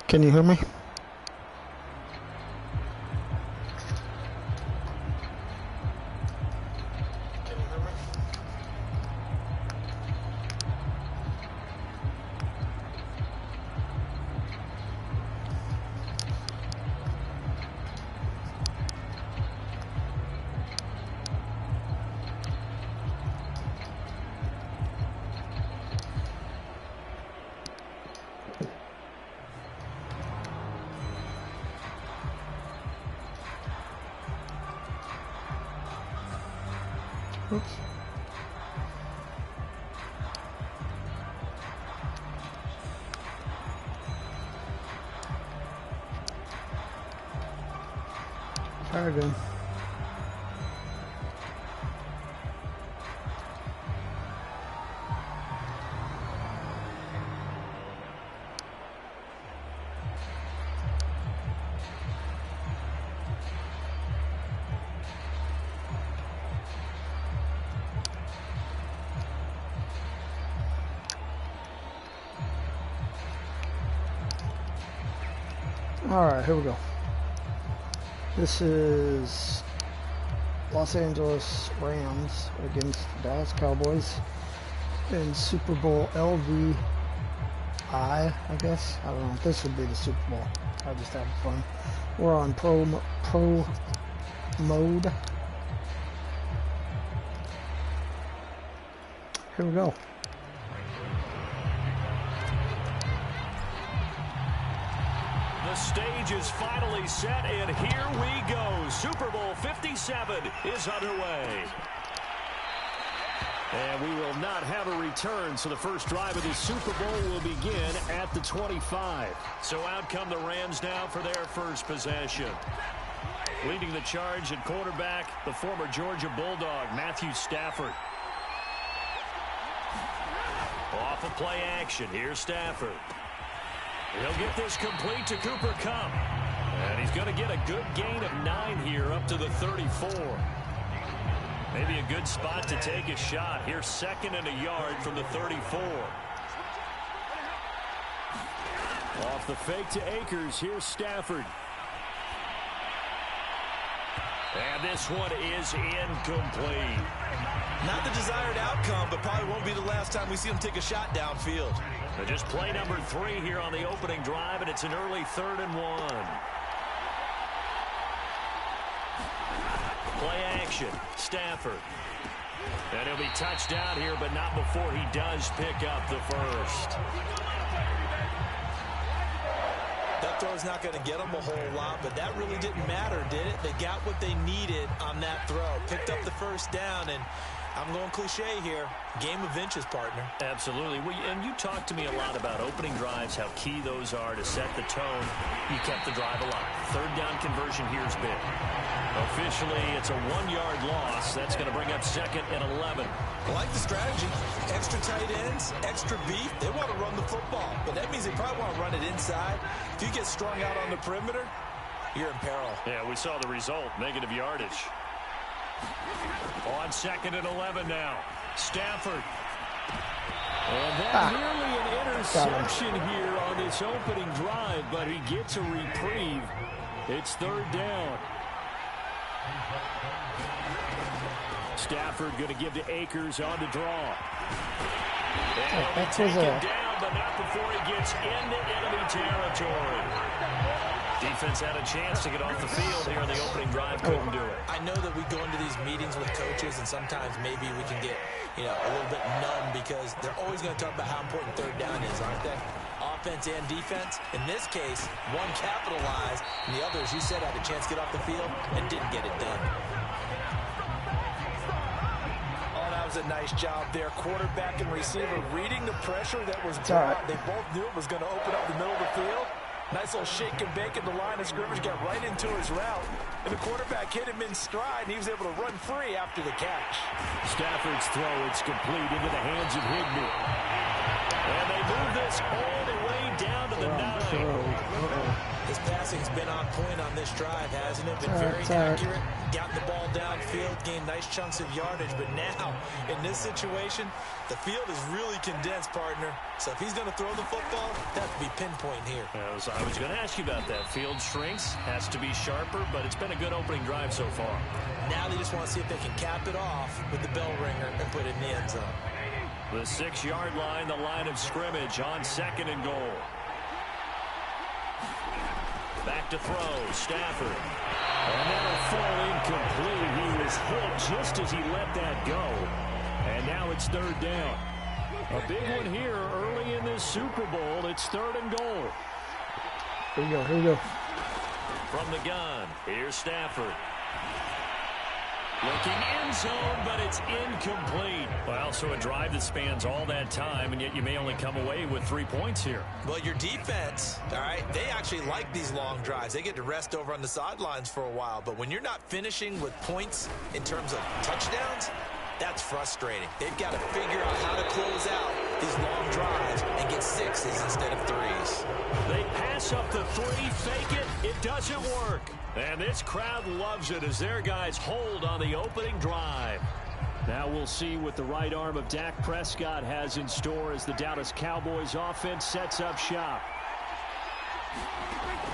Can you hear me? Oops. Try again. All right, here we go. This is Los Angeles Rams against Dallas Cowboys in Super Bowl LVI, I guess. I don't know. This would be the Super Bowl. I just have fun. We're on pro mode. Here we go. The stage is finally set, and here we go. Super Bowl 57 is underway. And we will not have a return, so the first drive of the Super Bowl will begin at the 25. So out come the Rams now for their first possession. Leading the charge at quarterback, the former Georgia Bulldog, Matthew Stafford. Off of play action, here's Stafford. He'll get this complete to Cooper Kupp. And he's going to get a good gain of 9 here up to the 34. Maybe a good spot to take a shot. Here's 2nd and a yard from the 34. Off the fake to Akers. Here's Stafford. And this one is incomplete. Not the desired outcome, but probably won't be the last time we see him take a shot downfield. So just play number 3 here on the opening drive, and it's an early 3rd and 1. Play action, Stafford. And he'll be touched down here, but not before he does pick up the first. That throw's not going to get them a whole lot, but that really didn't matter, did it? They got what they needed on that throw. Picked up the first down, and I'm going cliche here. Game of inches, partner. Absolutely. Well, and you talked to me a lot about opening drives, how key those are to set the tone. You kept the drive alive. 3rd down conversion here is big. Officially, it's a 1-yard loss. That's going to bring up 2nd and 11. I like the strategy. Extra tight ends, extra beef. They want to run the football, but that means they probably want to run it inside. If you get strung out on the perimeter, you're in peril. Yeah, we saw the result. Negative yardage. On 2nd and 11 now. Stafford. And that's nearly an interception here on this opening drive, but he gets a reprieve. It's 3rd down. Stafford going to give to Akers on the draw. And take him down, but not before he gets into enemy territory. Defense had a chance to get off the field here in the opening drive. Couldn't do it. I know that we go into these meetings with coaches, and sometimes maybe we can get, a little bit numb because they're always going to talk about how important 3rd down is, aren't they? Offense and defense. In this case, one capitalized, and the other, as you said, had a chance to get off the field and didn't get it done. Oh, that was a nice job there. Quarterback and receiver reading the pressure that was brought. They both knew it was going to open up the middle of the field. Nice little shake and bake at the line of scrimmage, got right into his route. And the quarterback hit him in stride, and he was able to run free after the catch. Stafford's throw, it's complete into the hands of Higbee. And they move this all the way down to the 9. His passing's been on point on this drive, hasn't it? Been very accurate, gotten the ball downfield, gained nice chunks of yardage. But now, in this situation, the field is really condensed, partner. So if he's going to throw the football, that would be pinpoint here. I was going to ask you about that. Field shrinks, has to be sharper, but it's been a good opening drive so far. Now they just want to see if they can cap it off with the bell ringer and put it in the end zone. The 6-yard line, the line of scrimmage on 2nd and goal. Back to throw, Stafford. And that'll fall incomplete. He was hit just as he let that go. And now it's 3rd down. A big one here early in this Super Bowl. It's 3rd and goal. Here we go, here we go. From the gun, here's Stafford. Looking end zone, but it's incomplete. Well, so a drive that spans all that time, and yet you may only come away with 3 points here. Well, your defense, all right, they actually like these long drives. They get to rest over on the sidelines for a while. But when you're not finishing with points in terms of touchdowns, that's frustrating. They've got to figure out how to close out these long drives and get 6s instead of 3s. They pass up the 3, fake it. It doesn't work. And this crowd loves it as their guys hold on the opening drive. Now we'll see what the right arm of Dak Prescott has in store as the Dallas Cowboys offense sets up shop.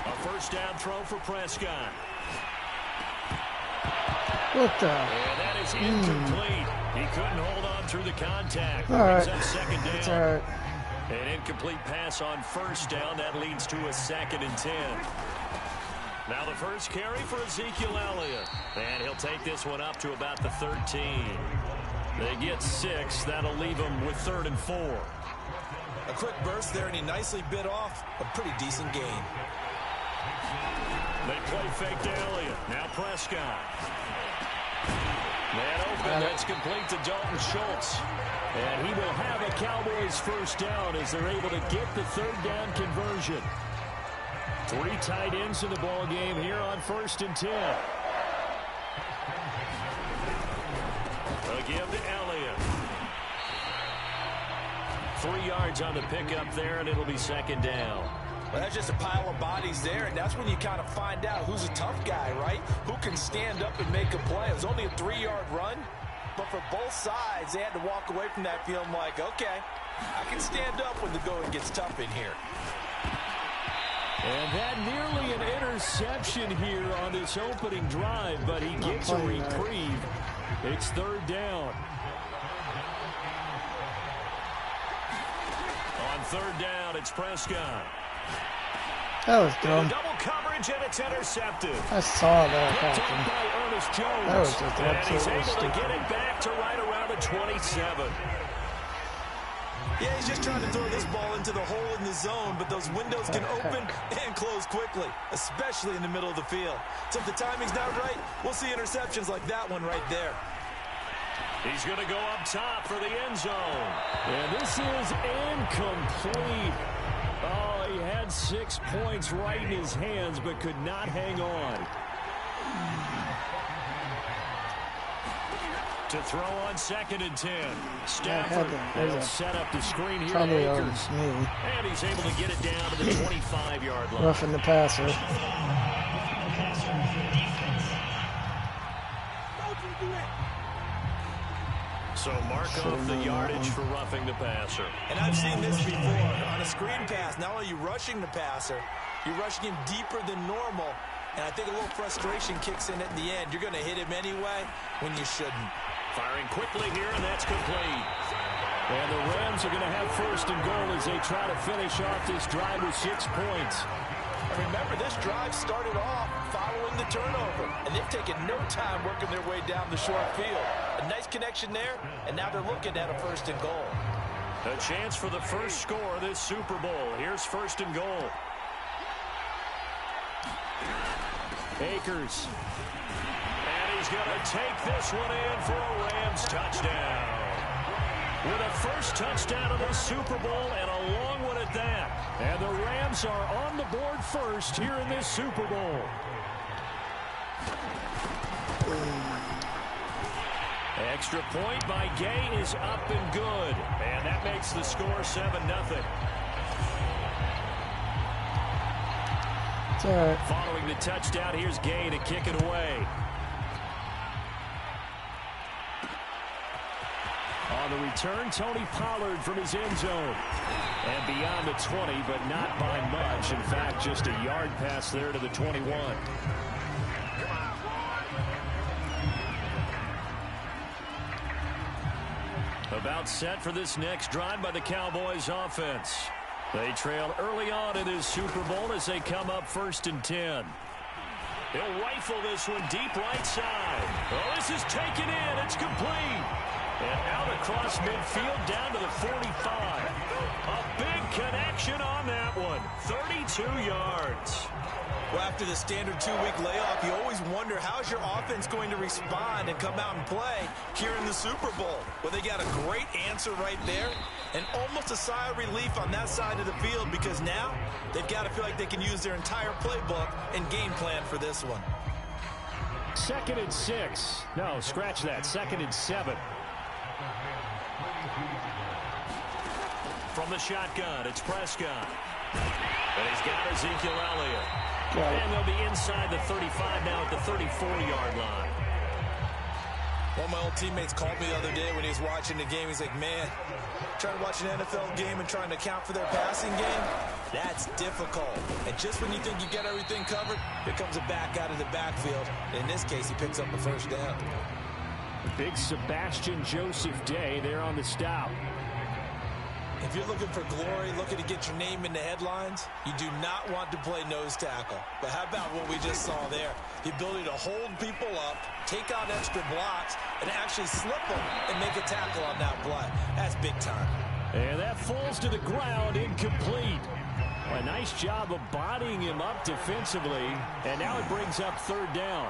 A 1st down throw for Prescott. What the? And that is incomplete. He couldn't hold on through the contact. All right. Up 2nd down. It's all right. An incomplete pass on 1st down. That leads to a 2nd and 10. Now the first carry for Ezekiel Elliott. And he'll take this one up to about the 13. They get 6. That'll leave them with 3rd and 4. A quick burst there, and he nicely bit off a pretty decent gain. They play fake to Elliott. Now Prescott. That open. That's complete to Dalton Schultz. And he will have a Cowboys 1st down as they're able to get the 3rd down conversion. 3 tight ends in the ball game here on 1st and 10. A give to Elliott. 3 yards on the pickup there, and it'll be 2nd down. Well, that's just a pile of bodies there, and that's when you kind of find out who's a tough guy, right? Who can stand up and make a play. It was only a 3-yard run, but for both sides, they had to walk away from that feeling like, okay, I can stand up when the going gets tough in here. And that nearly an interception here on this opening drive, but he gets a reprieve. It's 3rd down. On 3rd down, it's Prescott. That was dumb. Double coverage, and it's intercepted. I saw that happen. By Ernest Jones. That was just and he's absolutely able stupid. to get it back to right around the 27. Yeah, he's just trying to throw this ball into the hole in the zone, but those windows can open and close quickly, especially in the middle of the field. So if the timing's not right, we'll see interceptions like that one right there. He's going to go up top for the end zone. And this is incomplete. Oh, he had 6 points right in his hands, but could not hang on. To throw on 2nd and 10. Stafford will set up the screen here to Akers. And he's able to get it down to the 25-yard line. Roughing the passer. So mark off the yardage for roughing the passer. And I've seen this before. On a screen pass, not only are you rushing the passer, you're rushing him deeper than normal. And I think a little frustration kicks in at the end. You're going to hit him anyway when you shouldn't. Firing quickly here, and that's complete. And the Rams are going to have 1st and goal as they try to finish off this drive with 6 points. Remember, this drive started off following the turnover, and they've taken no time working their way down the short field. A nice connection there, and now they're looking at a 1st and goal. A chance for the first score of this Super Bowl. Here's 1st and goal. Akers. And he's going to take this one in for a Rams touchdown. With a first touchdown of the Super Bowl and a long one at that. And the Rams are on the board first here in this Super Bowl. Extra point by Gay is up and good. And that makes the score 7-0. It's all right. Following the touchdown, here's Gay to kick it away. On the return, Tony Pollard from his end zone. And beyond the 20, but not by much. In fact, just a yard pass there to the 21. About set for this next drive by the Cowboys offense. They trail early on in this Super Bowl as they come up 1st and 10. He'll rifle this one deep right side. Oh, this is taken in. It's complete. And out across midfield down to the 45. A big connection on that one. 32 yards. Well, after the standard 2-week layoff, you always wonder how's your offense going to respond and come out and play here in the Super Bowl. Well, they got a great answer right there and almost a sigh of relief on that side of the field because now they've got to feel like they can use their entire playbook and game plan for this one. 2nd and 6. No, scratch that. 2nd and 7. From the shotgun, it's Prescott. And he's got Ezekiel Elliott. And they'll be inside the 35 now at the 34-yard line. One of my old teammates called me the other day when he was watching the game. He's like, man, trying to watch an NFL game and trying to account for their passing game, that's difficult. And just when you think you get everything covered, here comes a back out of the backfield. In this case, he picks up a 1st down. Big Sebastian Joseph Day there on the stop. If you're looking for glory, looking to get your name in the headlines, you do not want to play nose tackle. But how about what we just saw there? The ability to hold people up, take out extra blocks, and actually slip them and make a tackle on that play. That's big time. And that falls to the ground, incomplete. A nice job of bodying him up defensively, and now it brings up 3rd down.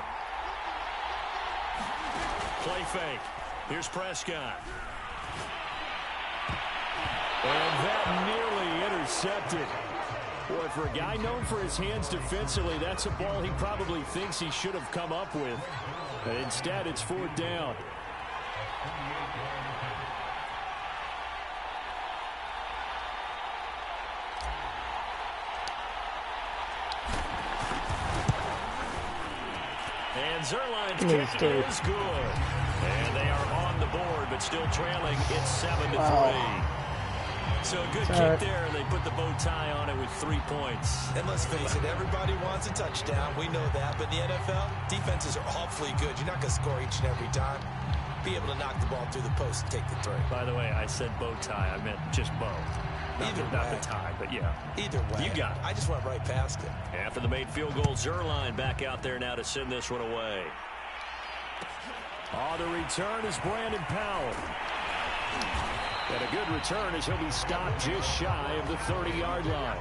Play fake. Here's Prescott. And that nearly intercepted. Boy, for a guy known for his hands defensively, that's a ball he probably thinks he should have come up with. But instead, it's 4th down. And Zerline's kick is good. And they are on the board, but still trailing. It's 7-3. So a good kick there, and they put the bow tie on it with 3 points. And let's face it, everybody wants a touchdown. We know that. But in the NFL, defenses are awfully good. You're not going to score each and every time. Be able to knock the ball through the post and take the throw. By the way, I said bow tie. I meant just bow. Not the tie, but yeah. Either way. You got it. I just went right past it. After the made field goal, Zerline back out there now to send this one away. On the return is Brandon Powell. And a good return as he'll be stopped just shy of the 30-yard line.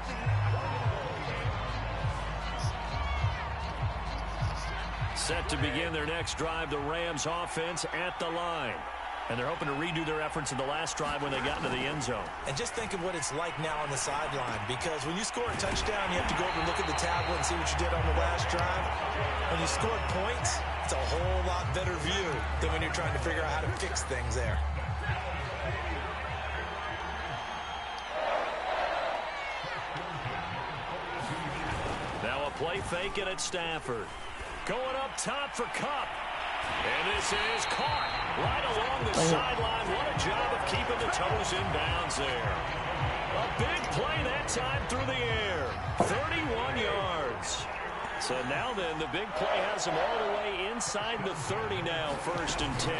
Set to begin their next drive, the Rams offense at the line. And they're hoping to redo their efforts in the last drive when they got into the end zone. And just think of what it's like now on the sideline, because when you score a touchdown, you have to go over and look at the tablet and see what you did on the last drive. When you scored points, it's a whole lot better view than when you're trying to figure out how to fix things there. Now a play fake it at Stafford. Going up top for Kupp. And this is caught right along the sideline. What a job of keeping the toes in bounds there. A big play that time through the air. 31 yards. So now then, the big play has him all the way inside the 30 now, 1st and 10.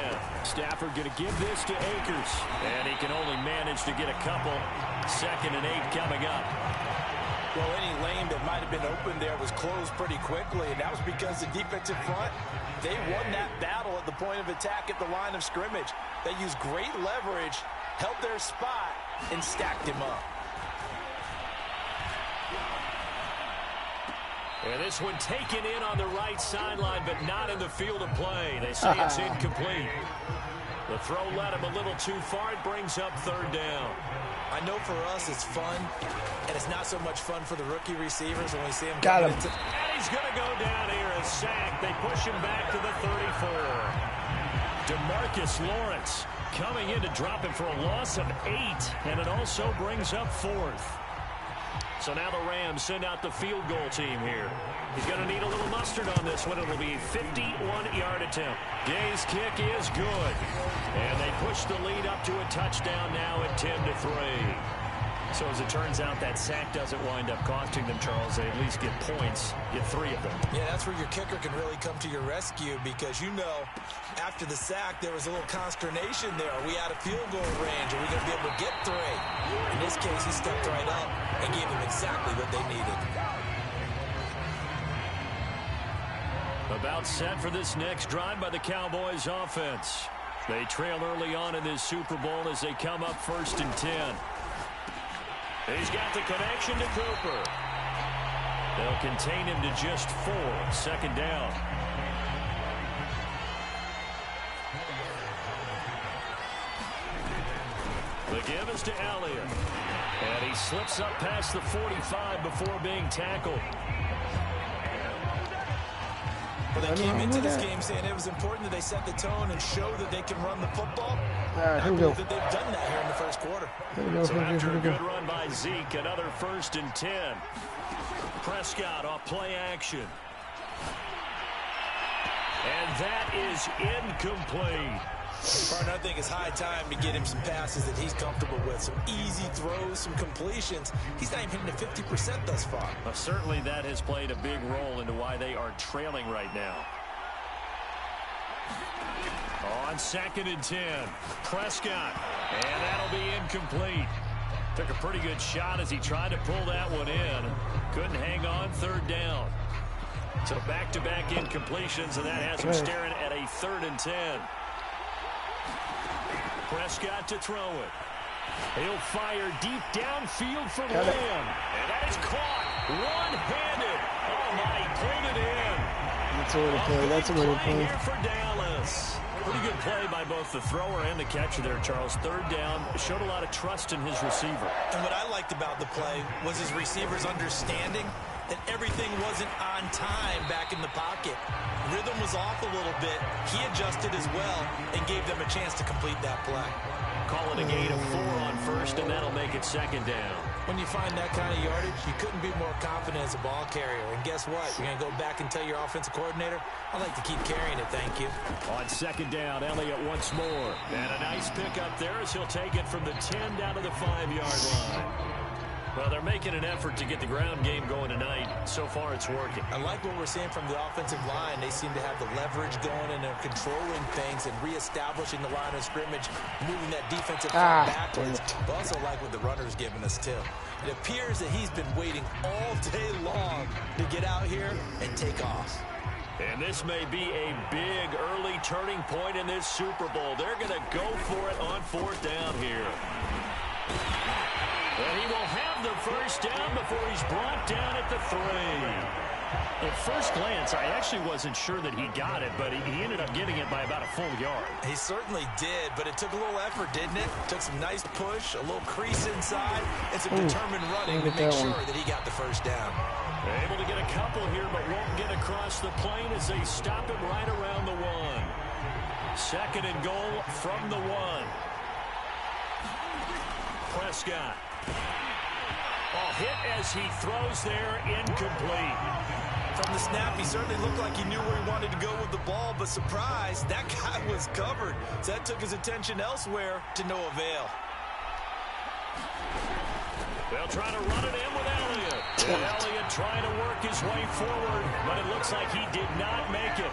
Stafford going to give this to Akers. And he can only manage to get a couple. 2nd and 8 coming up. Well, any lane that might have been open there was closed pretty quickly, and that was because the defensive front, they won that battle at the point of attack at the line of scrimmage. They used great leverage, held their spot, and stacked him up. And this one taken in on the right sideline, but not in the field of play. They say it's incomplete. The throw led him a little too far. It brings up 3rd down. I know for us it's fun, and it's not so much fun for the rookie receivers when we see him. Got him. And he's going to go down here, a sack. They push him back to the 34. DeMarcus Lawrence coming in to drop him for a loss of 8, and it also brings up 4th. So now the Rams send out the field goal team here. He's going to need a little mustard on this one. It'll be a 51-yard attempt. Gay's kick is good. And they push the lead up to a touchdown now at 10-3. So as it turns out, that sack doesn't wind up costing them, Charles. They at least get points, get 3 of them. Yeah, that's where your kicker can really come to your rescue because, you know, after the sack, there was a little consternation there. Are we out of field goal range? Are we going to be able to get 3? In this case, he stepped right up and gave them exactly what they needed. About set for this next drive by the Cowboys offense. They trail early on in this Super Bowl as they come up 1st and 10. He's got the connection to Cooper. They'll contain him to just 4. 2nd down. The give is to Elliott. And he slips up past the 45 before being tackled. Well, they came into this game saying it was important that they set the tone and show that they can run the football. Here we go. That they've done that here in the first quarter. So after a good run by Zeke, another 1st and 10. Prescott off play action. And that is incomplete. Partner, I think it's high time to get him some passes that he's comfortable with. Some easy throws, some completions. He's not even hitting the 50% thus far. Well, certainly that has played a big role into why they are trailing right now. On 2nd and 10, Prescott. And that'll be incomplete. Took a pretty good shot as he tried to pull that one in. Couldn't hang on. 3rd down. So back-to-back incompletions, and that has him staring at a 3rd and 10. Prescott to throw it. He'll fire deep downfield for Lamb. And that is caught one-handed. Oh, my, he pulled it in. That's a way to play. That's a way to play. Here for Dallas. Pretty good play by both the thrower and the catcher there, Charles. 3rd down. Showed a lot of trust in his receiver. And what I liked about the play was his receivers understanding that everything wasn't on time back in the pocket. Rhythm was off a little bit. He adjusted as well and gave them a chance to complete that play. Call it a gain of 4 on 1st, and that'll make it 2nd down. When you find that kind of yardage, you couldn't be more confident as a ball carrier. And guess what? You're going to go back and tell your offensive coordinator, I'd like to keep carrying it, thank you. On 2nd down, Elliott once more. And a nice pickup there as he'll take it from the 10 down to the 5-yard line. Well, they're making an effort to get the ground game going tonight. So far, it's working. I like what we're seeing from the offensive line. They seem to have the leverage going, and they're controlling things and reestablishing the line of scrimmage, moving that defensive front backwards. But also like what the runner's giving us, too. It appears that he's been waiting all day long to get out here and take off. And this may be a big early turning point in this Super Bowl. They're going to go for it on 4th down here. And he will have the 1st down before he's brought down at the 3. At first glance, I actually wasn't sure that he got it, but he ended up getting it by about a full yard. He certainly did, but it took a little effort, didn't it? Took some nice push, a little crease inside, and some determined running to make sure that he got the 1st down. Able to get a couple here, but won't get across the plane as they stop him right around the 1. 2nd and goal from the 1. Prescott. Oh, hit as he throws there, incomplete. From the snap, he certainly looked like he knew where he wanted to go with the ball, but surprise, that guy was covered. So that took his attention elsewhere to no avail. They'll try to run it in with Elliott. And Elliott trying to work his way forward, but it looks like he did not make it.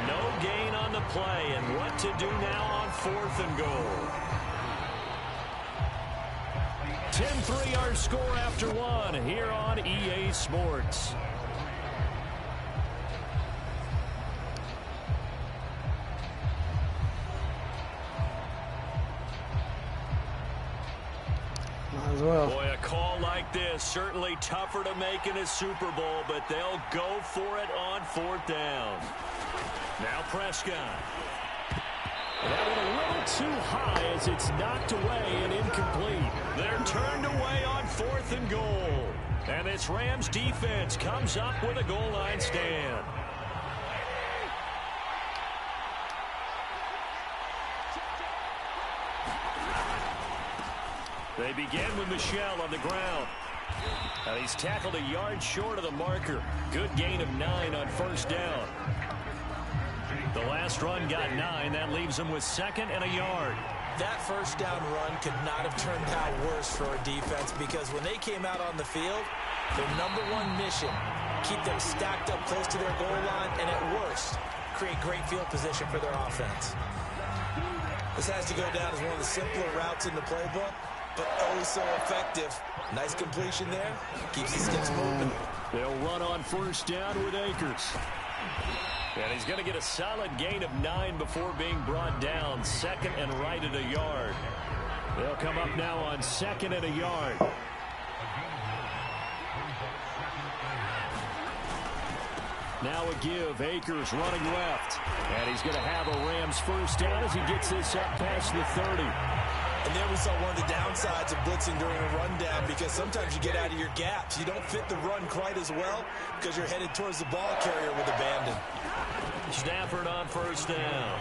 No gain on the play, and what to do now on 4th and goal. 10-3 our score after 1 here on EA Sports. Might as well. Boy, a call like this, certainly tougher to make in a Super Bowl, but they'll go for it on 4th down. Now Prescott. That one a little too high as it's knocked away and incomplete. They're turned away on 4th and goal. And this Rams defense comes up with a goal line stand. They begin with Michel on the ground. He's tackled a yard short of the marker. Good gain of 9 on first down. The last run got 9. That leaves him with 2nd and a yard. That first down run could not have turned out worse for a defense, because when they came out on the field, their #1 mission, keep them stacked up close to their goal line, and at worst, create great field position for their offense. This has to go down as one of the simpler routes in the playbook, but oh so effective. Nice completion there. Keeps the sticks moving. They'll run on first down with Akers. And he's going to get a solid gain of 9 before being brought down. 2nd and right at a yard. They'll come up now on 2nd and a yard. Now a give. Akers running left. And he's going to have a Rams first down as he gets this up past the 30. And there we saw one of the downsides of blitzing during a rundown, because sometimes you get out of your gaps. You don't fit the run quite as well because you're headed towards the ball carrier with abandon. Stafford on first down.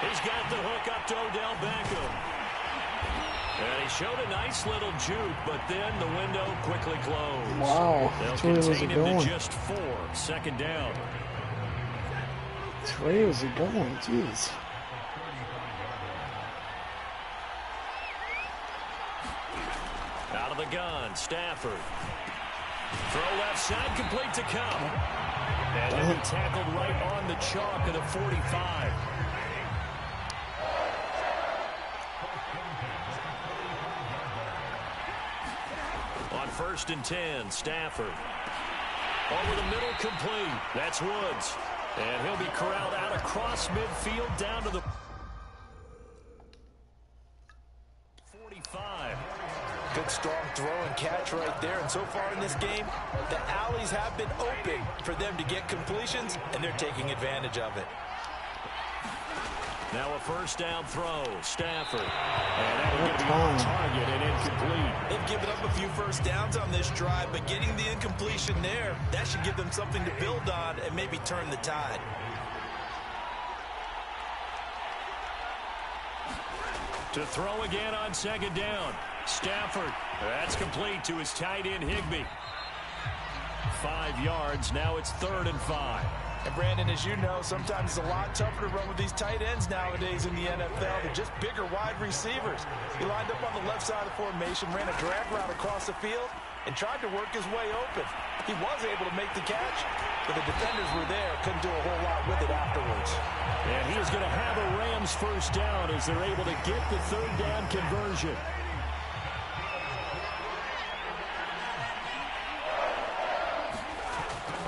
He's got the hook up to Odell Beckham. And he showed a nice little juke, but then the window quickly closed. Wow, They'll where was contain it him going? to just 4. 2nd down. Where was it going? Jeez. Out of the gun, Stafford. Throw left side, complete to Cup. And he'll be tackled right on the chalk of the 45. On 1st and 10, Stafford. Over the middle, complete. That's Woods. And he'll be corralled out across midfield down to the 45. Good strong throw and catch right there. And so far in this game, the alleys have been open for them to get completions, and they're taking advantage of it. Now a first down throw. Stafford. And that will be on target and incomplete. They've given up a few first downs on this drive, but getting the incompletion there, that should give them something to build on and maybe turn the tide. To throw again on 2nd down. Stafford. That's complete to his tight end, Higbee. 5 yards. Now it's 3rd and 5. And Brandon, as you know, sometimes it's a lot tougher to run with these tight ends nowadays in the NFL. They're just bigger wide receivers. He lined up on the left side of the formation, ran a drag route across the field, and tried to work his way open. He was able to make the catch, but the defenders were there, couldn't do a whole lot with it afterwards. And he is going to have a Rams first down as they're able to get the 3rd down conversion.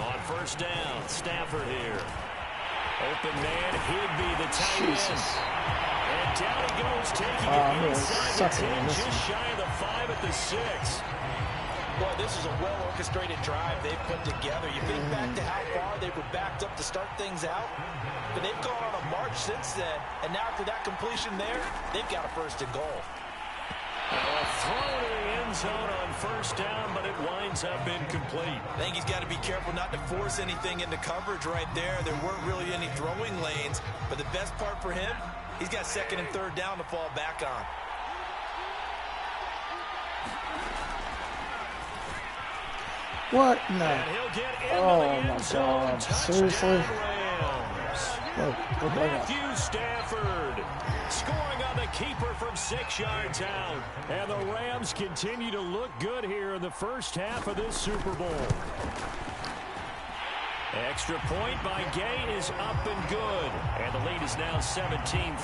On first down, Stafford here. Open man, Higbee, the tight end. And down he goes, taking it inside the 10, just shy of the 5 at the 6. Boy, this is a well-orchestrated drive they've put together. You think back to how far they were backed up to start things out, but they've gone on a march since then, and now after that completion there, they've got a 1st and goal. A throw to the end zone on first down, but it winds up incomplete. I think he's got to be careful not to force anything into coverage right there. There weren't really any throwing lanes, but the best part for him, he's got 2nd and 3rd down to fall back on. What? No. And he'll get into Oh the my end zone. God. Touchdown, Seriously? Rams. Look like that. Matthew Stafford scoring on the keeper from 6 yards out. And the Rams continue to look good here in the first half of this Super Bowl. Extra point by Gay is up and good. And the lead is now 17-3.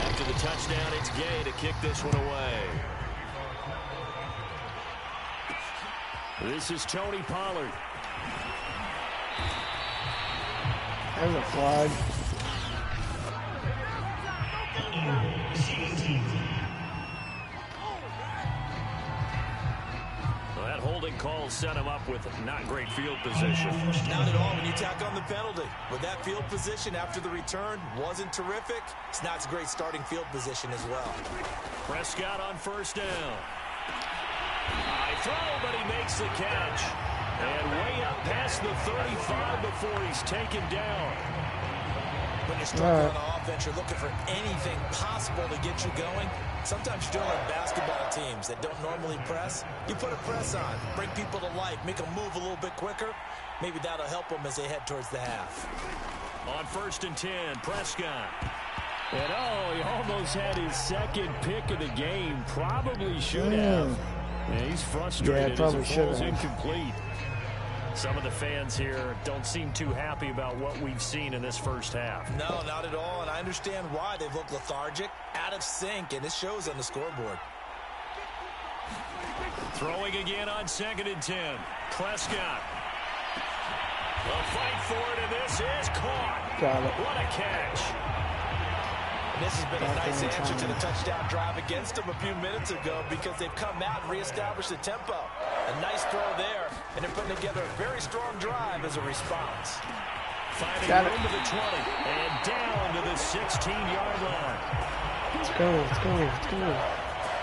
After the touchdown, it's Gay to kick this one away. This is Tony Pollard. There's a flag. Well, that holding call set him up with not great field position. Not at all when you tack on the penalty. With that field position after the return wasn't terrific, it's not a great starting field position as well. Prescott on first down. High throw, but he makes the catch. And way up past the 35 before he's taken down. When you're struggling on offense, you're looking for anything possible to get you going. Sometimes you're doing like basketball teams that don't normally press. You put a press on, bring people to life, make them move a little bit quicker. Maybe that'll help them as they head towards the half. On 1st and 10, Prescott. And he almost had his second pick of the game. Probably should have. Yeah, he's frustrated as it falls incomplete. Some of the fans here don't seem too happy about what we've seen in this first half. No, not at all, and I understand why. They've looked lethargic, out of sync, and it shows on the scoreboard. Throwing again on 2nd and 10. Prescott. A fight for it, and this is caught. Got it. What a catch. And this has been a nice answer to the touchdown drive against them a few minutes ago because they've come out and reestablished the tempo. A nice throw there, and they're putting together a very strong drive as a response. Finding room to the 20 and down to the 16-yard line. Let's go, let's go, let's go.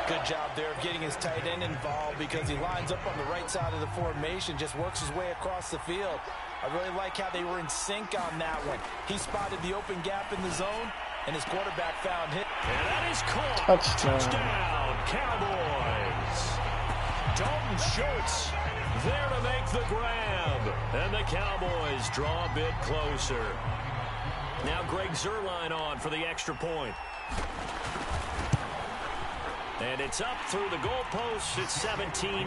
Good job there of getting his tight end involved because he lines up on the right side of the formation, just works his way across the field. I really like how they were in sync on that one. He spotted the open gap in the zone, and his quarterback found him. And that is caught. Touchdown, Cowboys. Dalton Schultz there to make the grab. And the Cowboys draw a bit closer. Now Greg Zuerlein on for the extra point. And it's up through the goalposts. It's 17-10.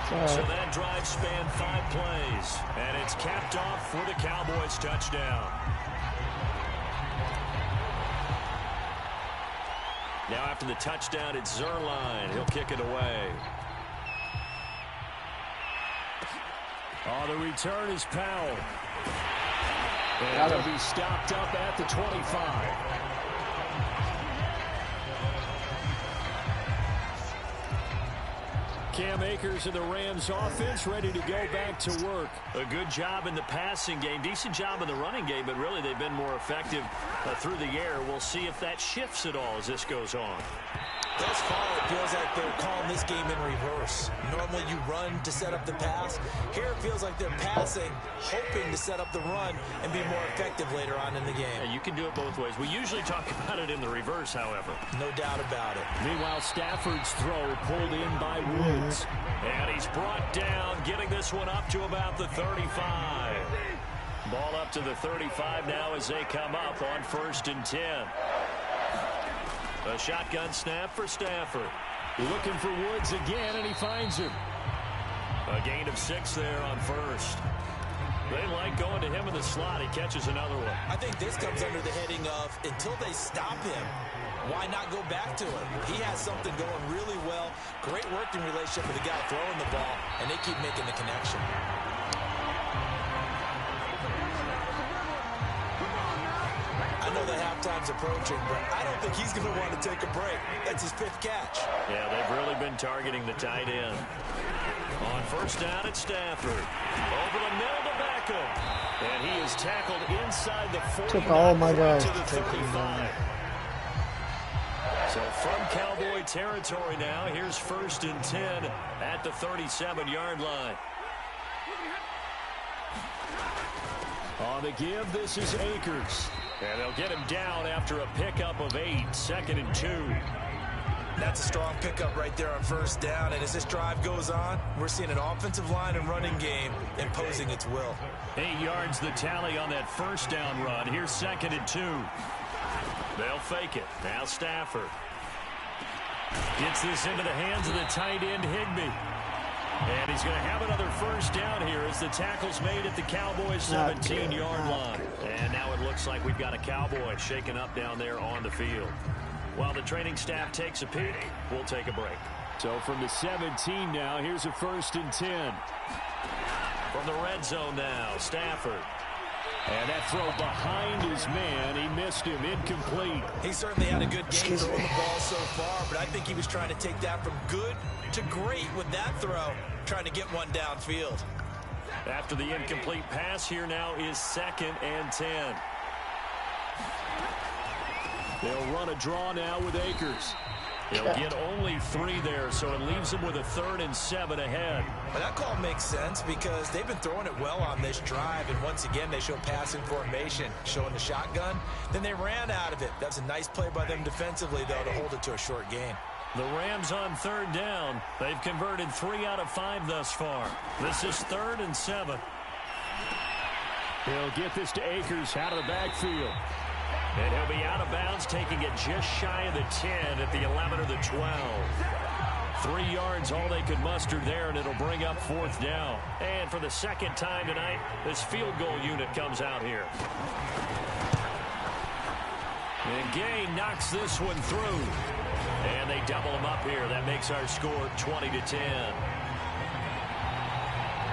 So that drive spanned 5 plays. And it's capped off for the Cowboys touchdown. Now after the touchdown, it's Zuerlein. He'll kick it away. The return is Powell. And he'll be stopped up at the 25. Cam Akers and the Rams offense ready to go back to work. A good job in the passing game, decent job in the running game, but really they've been more effective through the air. We'll see if that shifts at all as this goes on. Thus far, it feels like they're calling this game in reverse. Normally you run to set up the pass. Here it feels like they're passing, hoping to set up the run and be more effective later on in the game. Yeah, you can do it both ways. We usually talk about it in the reverse, however. No doubt about it. Meanwhile, Stafford's throw pulled in by Woods. And he's brought down, getting this one up to about the 35. Ball up to the 35 now as they come up on 1st and 10. A shotgun snap for Stafford. Looking for Woods again, and he finds him. A gain of 6 there on 1st. They like going to him in the slot. He catches another one. I think this comes under the heading of until they stop him, why not go back to him? He has something going really well. Great working relationship with the guy throwing the ball, and they keep making the connection. I know that halftime's approaching, but I don't think he's going to want to take a break. That's his 5th catch. Yeah, they've really been targeting the tight end. On 1st down, it's Stafford. Over the middle to Beckham. And he is tackled inside the 40. Took all my guys to the 35. So from Cowboy territory now, here's 1st and 10 at the 37-yard line. On the give, this is Akers. And they'll get him down after a pickup of 8, 2nd and 2. That's a strong pickup right there on 1st down. And as this drive goes on, we're seeing an offensive line and running game imposing its will. 8 yards the tally on that 1st down run. Here's 2nd and 2. They'll fake it. Now Stafford. Gets this into the hands of the tight end, Higbee. And he's going to have another 1st down here as the tackle's made at the Cowboys' 17-yard line. And now it looks like we've got a Cowboy shaken up down there on the field. While the training staff takes a peek, we'll take a break. So from the 17 now, here's a 1st and 10. From the red zone now, Stafford. And that throw behind his man, he missed him, incomplete. He certainly had a good game throwing the ball so far, but I think he was trying to take that from good to great with that throw, trying to get one downfield. After the incomplete pass, here now is 2nd and 10. They'll run a draw now with Akers. They'll get only 3 there, so it leaves them with a 3rd and 7 ahead. Well, that call makes sense because they've been throwing it well on this drive, and once again they show passing formation, showing the shotgun. Then they ran out of it. That's a nice play by them defensively, though, to hold it to a short gain. The Rams on 3rd down. They've converted 3 out of 5 thus far. This is 3rd and 7. He'll get this to Akers out of the backfield. And he'll be out of bounds, taking it just shy of the 10 at the 11 or the 12. 3 yards, all they could muster there, and it'll bring up 4th down. And for the second time tonight, this field goal unit comes out here. And Gay knocks this one through. And they double him up here. That makes our score 20-10.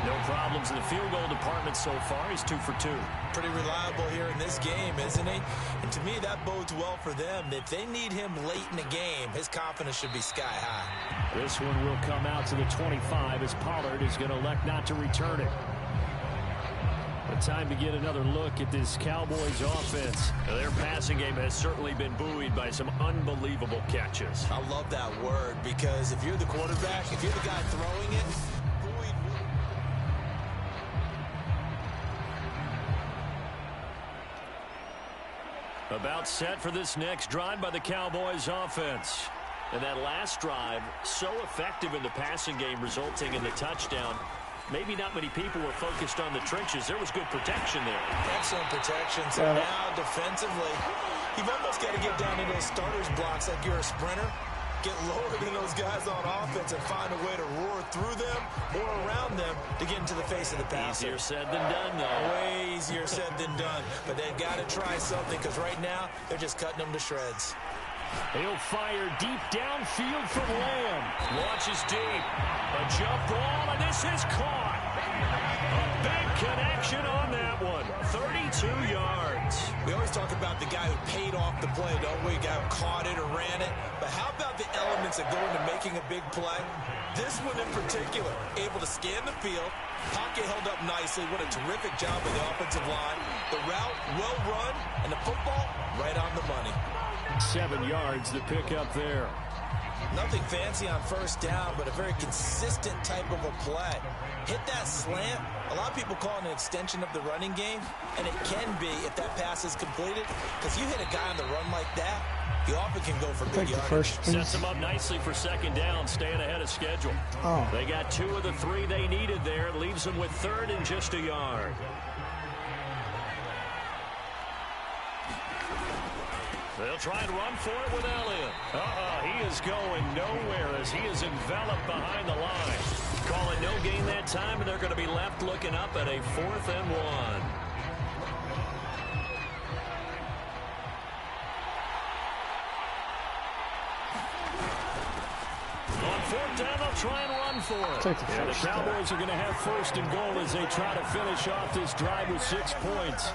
No problems in the field goal department so far. He's 2 for 2. Pretty reliable here in this game, isn't he? And to me, that bodes well for them. If they need him late in the game, his confidence should be sky high. This one will come out to the 25 as Pollard is going to elect not to return it. But time to get another look at this Cowboys offense. Now, their passing game has certainly been buoyed by some unbelievable catches. I love that word because if you're the quarterback, if you're the guy throwing it, about set for this next drive by the Cowboys offense. And that last drive, so effective in the passing game, resulting in the touchdown. Maybe not many people were focused on the trenches. There was good protection there. Excellent protection. So now defensively, you've almost got to get down in those starters blocks like you're a sprinter. Get lower than those guys on offense and find a way to roar through them or around them to get into the face of the passer. Easier said than done, though. Way easier said than done. But they've got to try something because right now they're just cutting them to shreds. He'll fire deep downfield from Lamb. Launches deep. A jump ball, and this is caught. A big connection on that one. 32 yards. We always talk about the guy who paid off the play, don't we? Guy who caught it or ran it. But how about the elements that go into making a big play? This one in particular, able to scan the field. Pocket held up nicely. What a terrific job by the offensive line. The route, well run, and the football, right on the money. 7 yards to pick up there. Nothing fancy on first down, but a very consistent type of a play. Hit that slant. A lot of people call it an extension of the running game, and it can be if that pass is completed, because you hit a guy on the run like that, you often can go for big yardage. Sets him up nicely for second down, staying ahead of schedule. They got 2 of the 3 they needed there. It leaves them with 3rd and just a yard. They'll try and run for it with Elliott. He is going nowhere as he is enveloped behind the line. Call it no gain that time, and they're going to be left looking up at a 4th and 1. On 4th down, they'll try and run for it. And the Cowboys are going to have 1st and goal as they try to finish off this drive with 6 points.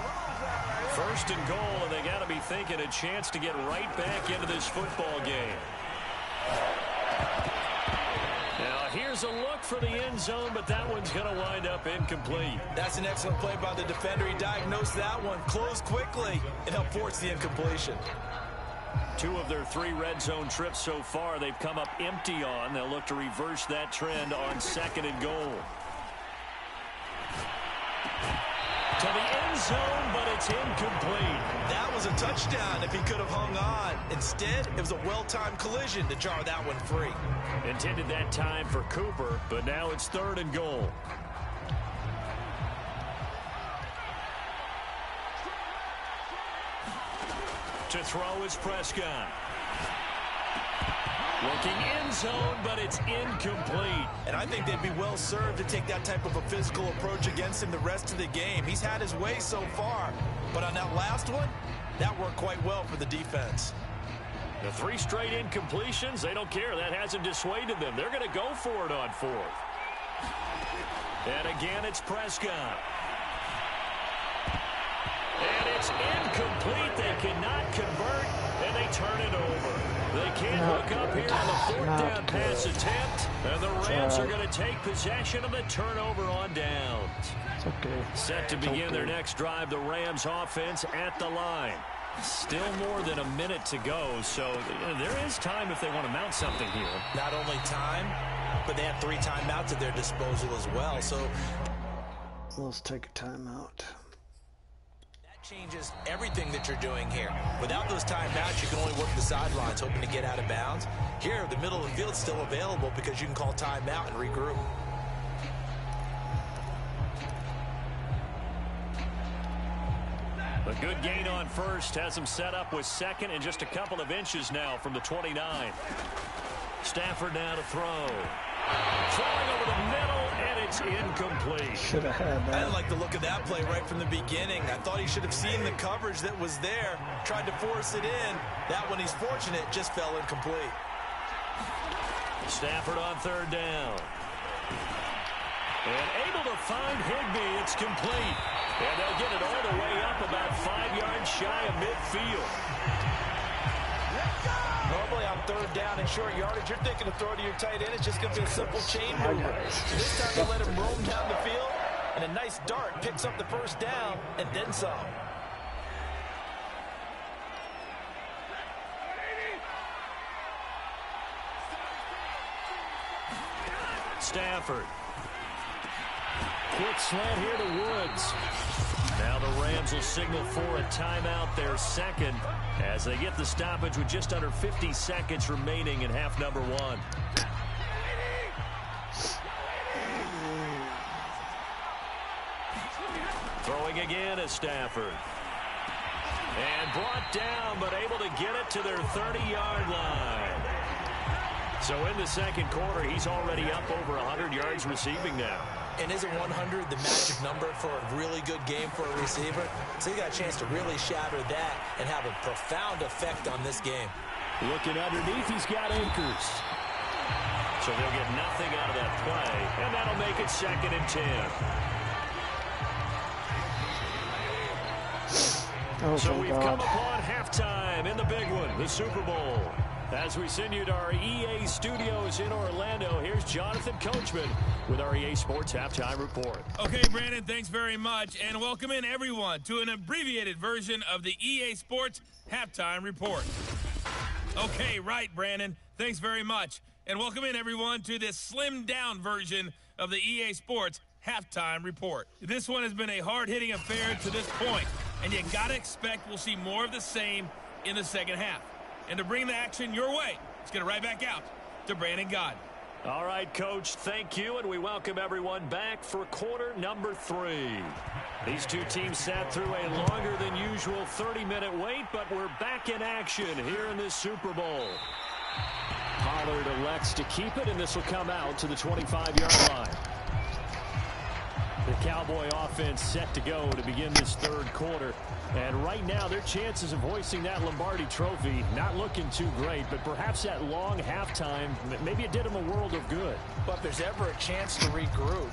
1st and goal, and they got to be thinking a chance to get right back into this football game. Now, here's a look for the end zone, but that one's going to wind up incomplete. That's an excellent play by the defender. He diagnosed that one, closed quickly, and helped force the incompletion. 2 of their 3 red zone trips so far, they've come up empty on. They'll look to reverse that trend on 2nd and goal. To the end zone, but it's incomplete. That was a touchdown if he could have hung on. Instead, it was a well-timed collision to jar that one free. Intended that time for Cooper, but now it's 3rd and goal. To throw is Prescott. Looking end zone, but it's incomplete. And I think they'd be well served to take that type of a physical approach against him the rest of the game. He's had his way so far. But on that last one, that worked quite well for the defense. The 3 straight incompletions, they don't care. That hasn't dissuaded them. They're going to go for it on 4th. And again, it's Prescott. And it's incomplete. They cannot convert, and they turn it over. They can't hook up here on the 4th down pass attempt. And the Rams are going to take possession of the turnover on downs. It's okay. Set to begin their next drive, the Rams offense at the line. Still more than a minute to go, so there is time if they want to mount something here. Not only time, but they have 3 timeouts at their disposal as well. So let's take a timeout. That changes everything that you're doing here. Without those timeouts, you can only work the sidelines, hoping to get out of bounds. Here, the middle of the field is still available because you can call timeout and regroup. A good gain on first has him set up with second and just a couple of inches now from the 29. Stafford now to throw. Throwing over the middle, and it's incomplete. Should have had that. I didn't like the look of that play right from the beginning. I thought he should have seen the coverage that was there, tried to force it in. That one, he's fortunate, just fell incomplete. Stafford on third down. And able to find Higbee. It's complete. And they'll get it all the way up about 5 yards shy of midfield. Normally on third down and short yardage, you're thinking to throw to your tight end. It's just going to be a simple chain mover. This time they let him roam down the field, and a nice dart picks up the first down and then some. Stafford. Quick slant here to Woods. Now the Rams will signal for a timeout, their second, as they get the stoppage with just under 50 seconds remaining in half number 1. Throwing again is Stafford. And brought down, but able to get it to their 30-yard line. So in the second quarter, he's already up over 100 yards receiving now. And isn't 100 the magic number for a really good game for a receiver? So he got a chance to really shatter that and have a profound effect on this game. Looking underneath, he's got Akers. So they'll get nothing out of that play, and that'll make it 2nd and 10. So we've come upon halftime in the big one, the Super Bowl. As we send you to our EA studios in Orlando, here's Jonathan Coachman with our EA Sports Halftime Report. Okay, Brandon, thanks very much, and welcome in everyone to an abbreviated version of the EA Sports Halftime Report. Okay, right, Brandon, thanks very much, and welcome in everyone to this slimmed-down version of the EA Sports Halftime Report. This one has been a hard-hitting affair to this point, and you gotta expect we'll see more of the same in the second half. And to bring the action your way, let's get it right back out to Brandon Gaudin. All right, Coach, thank you, and we welcome everyone back for quarter number 3. These two teams sat through a longer than usual 30-minute wait, but we're back in action here in this Super Bowl. Pollard elects to keep it, and this will come out to the 25-yard line. The Cowboy offense set to go to begin this third quarter. And right now, their chances of hoisting that Lombardi trophy not looking too great, but perhaps that long halftime, maybe it did them a world of good. But if there's ever a chance to regroup,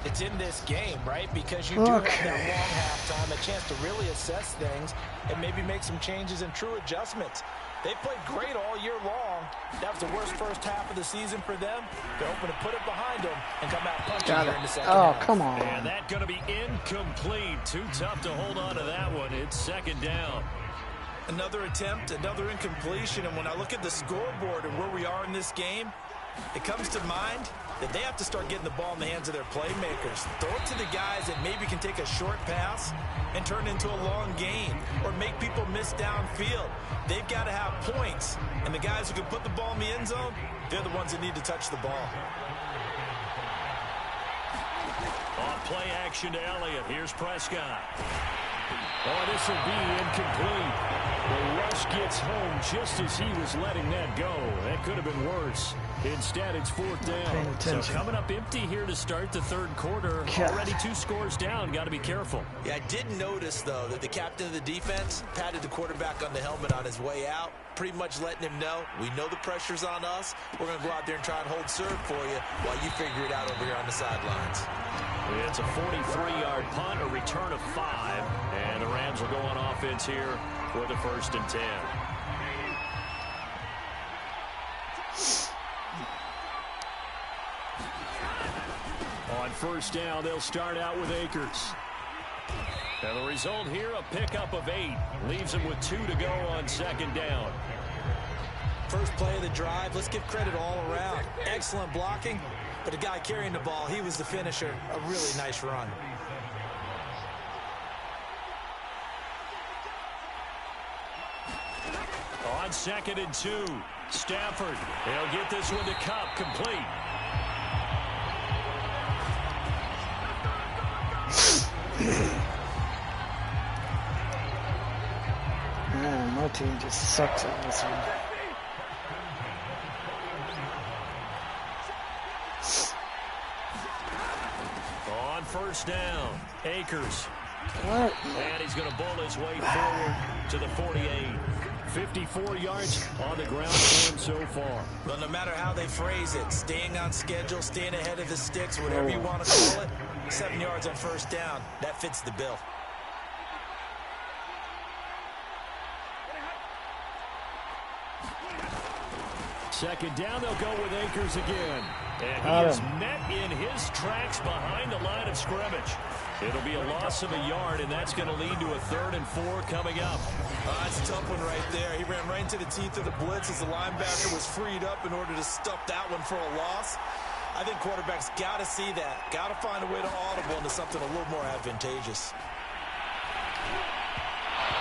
it's in this game, right? Because you do have that long halftime, a chance to really assess things and maybe make some changes and true adjustments. They played great all year long. That was the worst first half of the season for them. They're hoping to put it behind them and come out punching here in the second half. Oh, come on. And that's going to be incomplete. Too tough to hold on to that one. It's 2nd down. Another attempt, another incompletion. And when I look at the scoreboard and where we are in this game, it comes to mind that they have to start getting the ball in the hands of their playmakers. Throw it to the guys that maybe can take a short pass and turn it into a long gain or make people miss downfield. They've got to have points, and the guys who can put the ball in the end zone, they're the ones that need to touch the ball. On play action to Elliott. Here's Prescott. Oh, this will be incomplete. The rush gets home just as he was letting that go. That could have been worse. Instead, it's 4th down. So coming up empty here to start the third quarter. Already 2 scores down. Got to be careful. Yeah, I did notice, though, that the captain of the defense patted the quarterback on the helmet on his way out, pretty much letting him know, we know the pressure's on us. We're going to go out there and try and hold serve for you while you figure it out over here on the sidelines. It's a 43-yard punt, a return of 5. And the Rams will go on offense here for the 1st and 10. On 1st down, they'll start out with Akers. And the result here, a pickup of 8. Leaves him with 2 to go on 2nd down. First play of the drive, let's give credit all around. Excellent blocking, but the guy carrying the ball, he was the finisher. A really nice run. On 2nd and 2, Stafford. He'll get this one to Cup, complete. Man, my team just sucks at this one. On 1st down, Akers. What? And he's going to bowl his way forward to the 48. 54 yards on the ground for him so far. Well, no matter how they phrase it, staying on schedule, staying ahead of the sticks, whatever you want to call it, 7 yards on 1st down, that fits the bill. Second down, they'll go with Akers again. And he is met in his tracks behind the line of scrimmage. It'll be a loss of a yard, and that's going to lead to a 3rd and 4 coming up. That's a tough one right there. He ran right into the teeth of the blitz as the linebacker was freed up in order to stuff that one for a loss. I think quarterbacks got to see that. Got to find a way to audible into something a little more advantageous.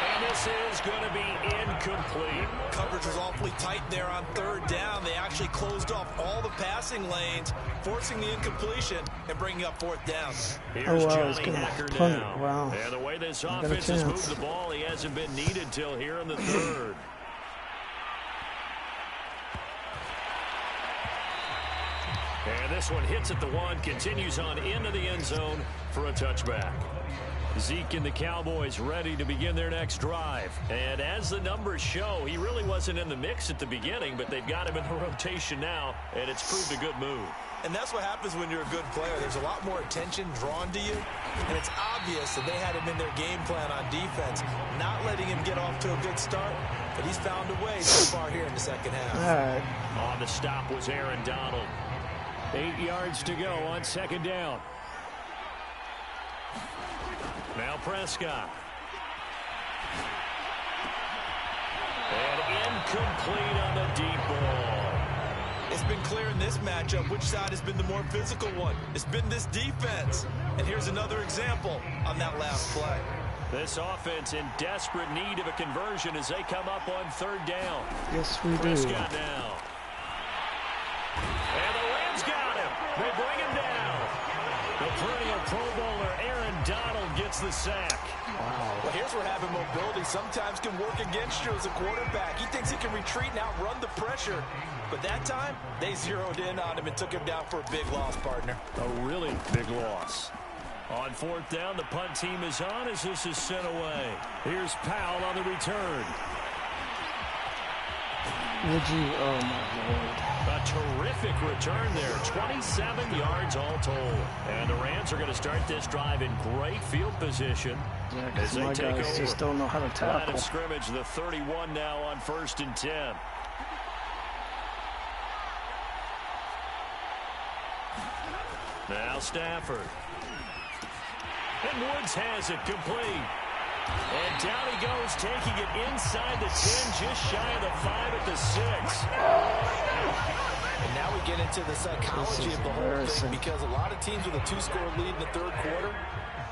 And this is going to be incomplete. Coverage was awfully tight there on 3rd down. They actually closed off all the passing lanes, forcing the incompletion and bringing up 4th down. Here's Johnny Hacker now. Wow. And the way this offense has moved the ball, he hasn't been needed till here in the 3rd. And this one hits at the 1, continues on into the end zone for a touchback. Zeke and the Cowboys ready to begin their next drive. And as the numbers show, he really wasn't in the mix at the beginning, but they've got him in the rotation now, and it's proved a good move. And that's what happens when you're a good player. There's a lot more attention drawn to you, and it's obvious that they had him in their game plan on defense, not letting him get off to a good start, but he's found a way so far here in the 2nd half. All right. On the stop was Aaron Donald. 8 yards to go on 2nd down. Now Prescott. And incomplete on the deep ball. It's been clear in this matchup which side has been the more physical one. It's been this defense. And here's another example on that last play. This offense in desperate need of a conversion as they come up on 3rd down. Yes, we do. Prescott now. And the Rams got him. They bring him down. The perennial Pro Bowler Aaron Donald gets the sack. Wow. Well, here's what happened. Mobility sometimes can work against you as a quarterback. He thinks he can retreat and outrun the pressure. But that time, they zeroed in on him and took him down for a big loss, partner. A really big loss. On 4th down, the punt team is on as this is sent away. Here's Powell on the return. Would you? Oh, my Lord. A terrific return there. 27 yards all told. And the Rams are going to start this drive in great field position. Yeah, because my guys just don't know how to Line tackle. of scrimmage, the 31 now on 1st and 10. Now Stafford. And Woods has it complete. And down he goes, taking it inside the 10, just shy of the 5 at the 6. And now we get into the psychology of the whole thing, because a lot of teams with a 2-score lead in the 3rd quarter,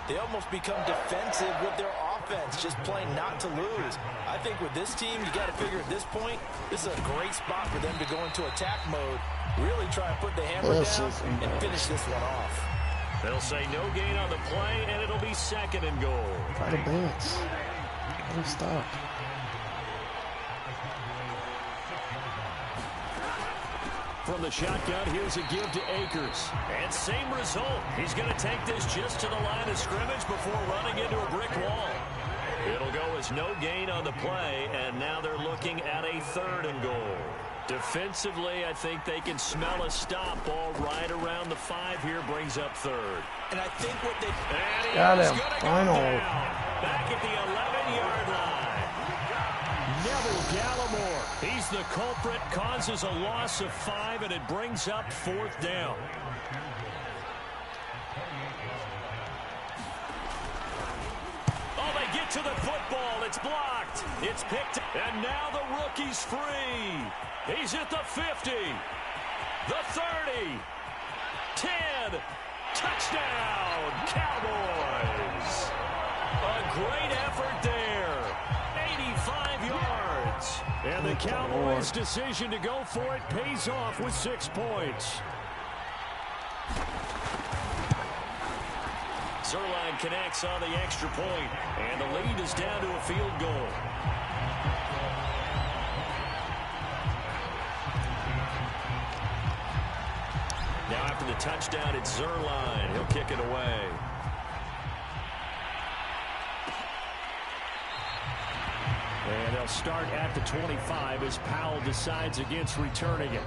they almost become defensive with their offense, just playing not to lose. I think with this team, you got to figure at this point, this is a great spot for them to go into attack mode, really try and put the hammer down and finish this one off. They'll say no gain on the play, and it'll be 2nd and goal. Try to dance. Let him stop. From the shotgun, here's a give to Akers. And same result. He's going to take this just to the line of scrimmage before running into a brick wall. It'll go as no gain on the play, and now they're looking at a 3rd and goal. Defensively, I think they can smell a stop ball right around the 5 here, brings up 3rd. And I think what they... Got him. Final. Back at the 11-yard line. Neville Gallimore. He's the culprit, causes a loss of 5, and it brings up 4th down. back to the football. It's blocked. It's picked. And now the rookie's free. He's at the 50. The 30. 10. Touchdown, Cowboys. A great effort there. 85 yards. And the Cowboys' decision to go for it pays off with 6 points. Zerline connects on the extra point, and the lead is down to a field goal. Now after the touchdown, it's Zerline. He'll kick it away. And they'll start at the 25 as Powell decides against returning it.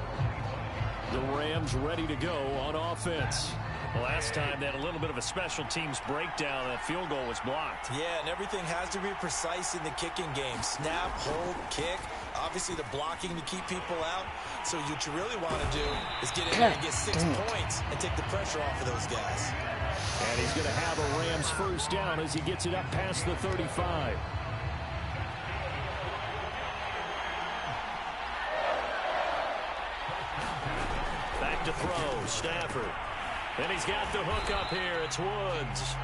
The Rams ready to go on offense. Last time they had a little bit of a special teams breakdown. That field goal was blocked. Yeah, and everything has to be precise in the kicking game. Snap, hold, kick. Obviously the blocking to keep people out. So what you really want to do is get in there and get 6 points and take the pressure off of those guys. And he's going to have a Rams first down as he gets it up past the 35. Back to throw, Stafford. And he's got the hook up here. It's Woods.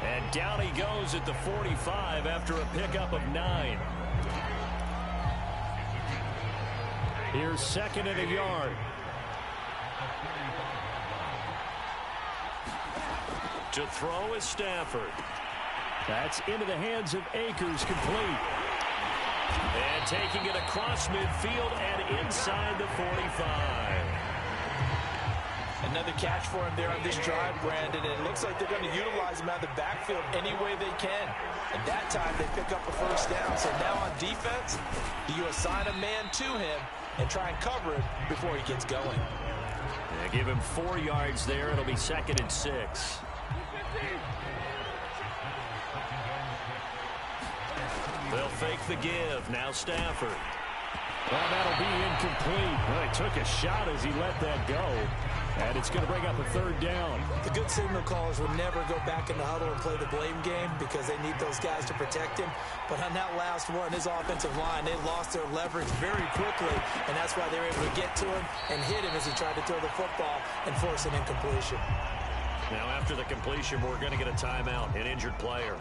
And down he goes at the 45 after a pickup of 9. Here's 2nd and a yard. To throw is Stafford. That's into the hands of Akers, complete. And taking it across midfield and inside the 45. Another catch for him there on this drive, Brandon. And it looks like they're going to utilize him out of the backfield any way they can. And that time they pick up a first down. So now on defense, do you assign a man to him and try and cover him before he gets going? Yeah, give him 4 yards there. It'll be 2nd and 6. They'll fake the give. Now Stafford. Well, that'll be incomplete. Well, he took a shot as he let that go. And it's going to bring up a 3rd down. The good signal callers will never go back in the huddle and play the blame game because they need those guys to protect him. But on that last one, his offensive line, they lost their leverage very quickly, and that's why they were able to get to him and hit him as he tried to throw the football and force an incompletion. Now, after the completion, we're going to get a timeout, an injured player.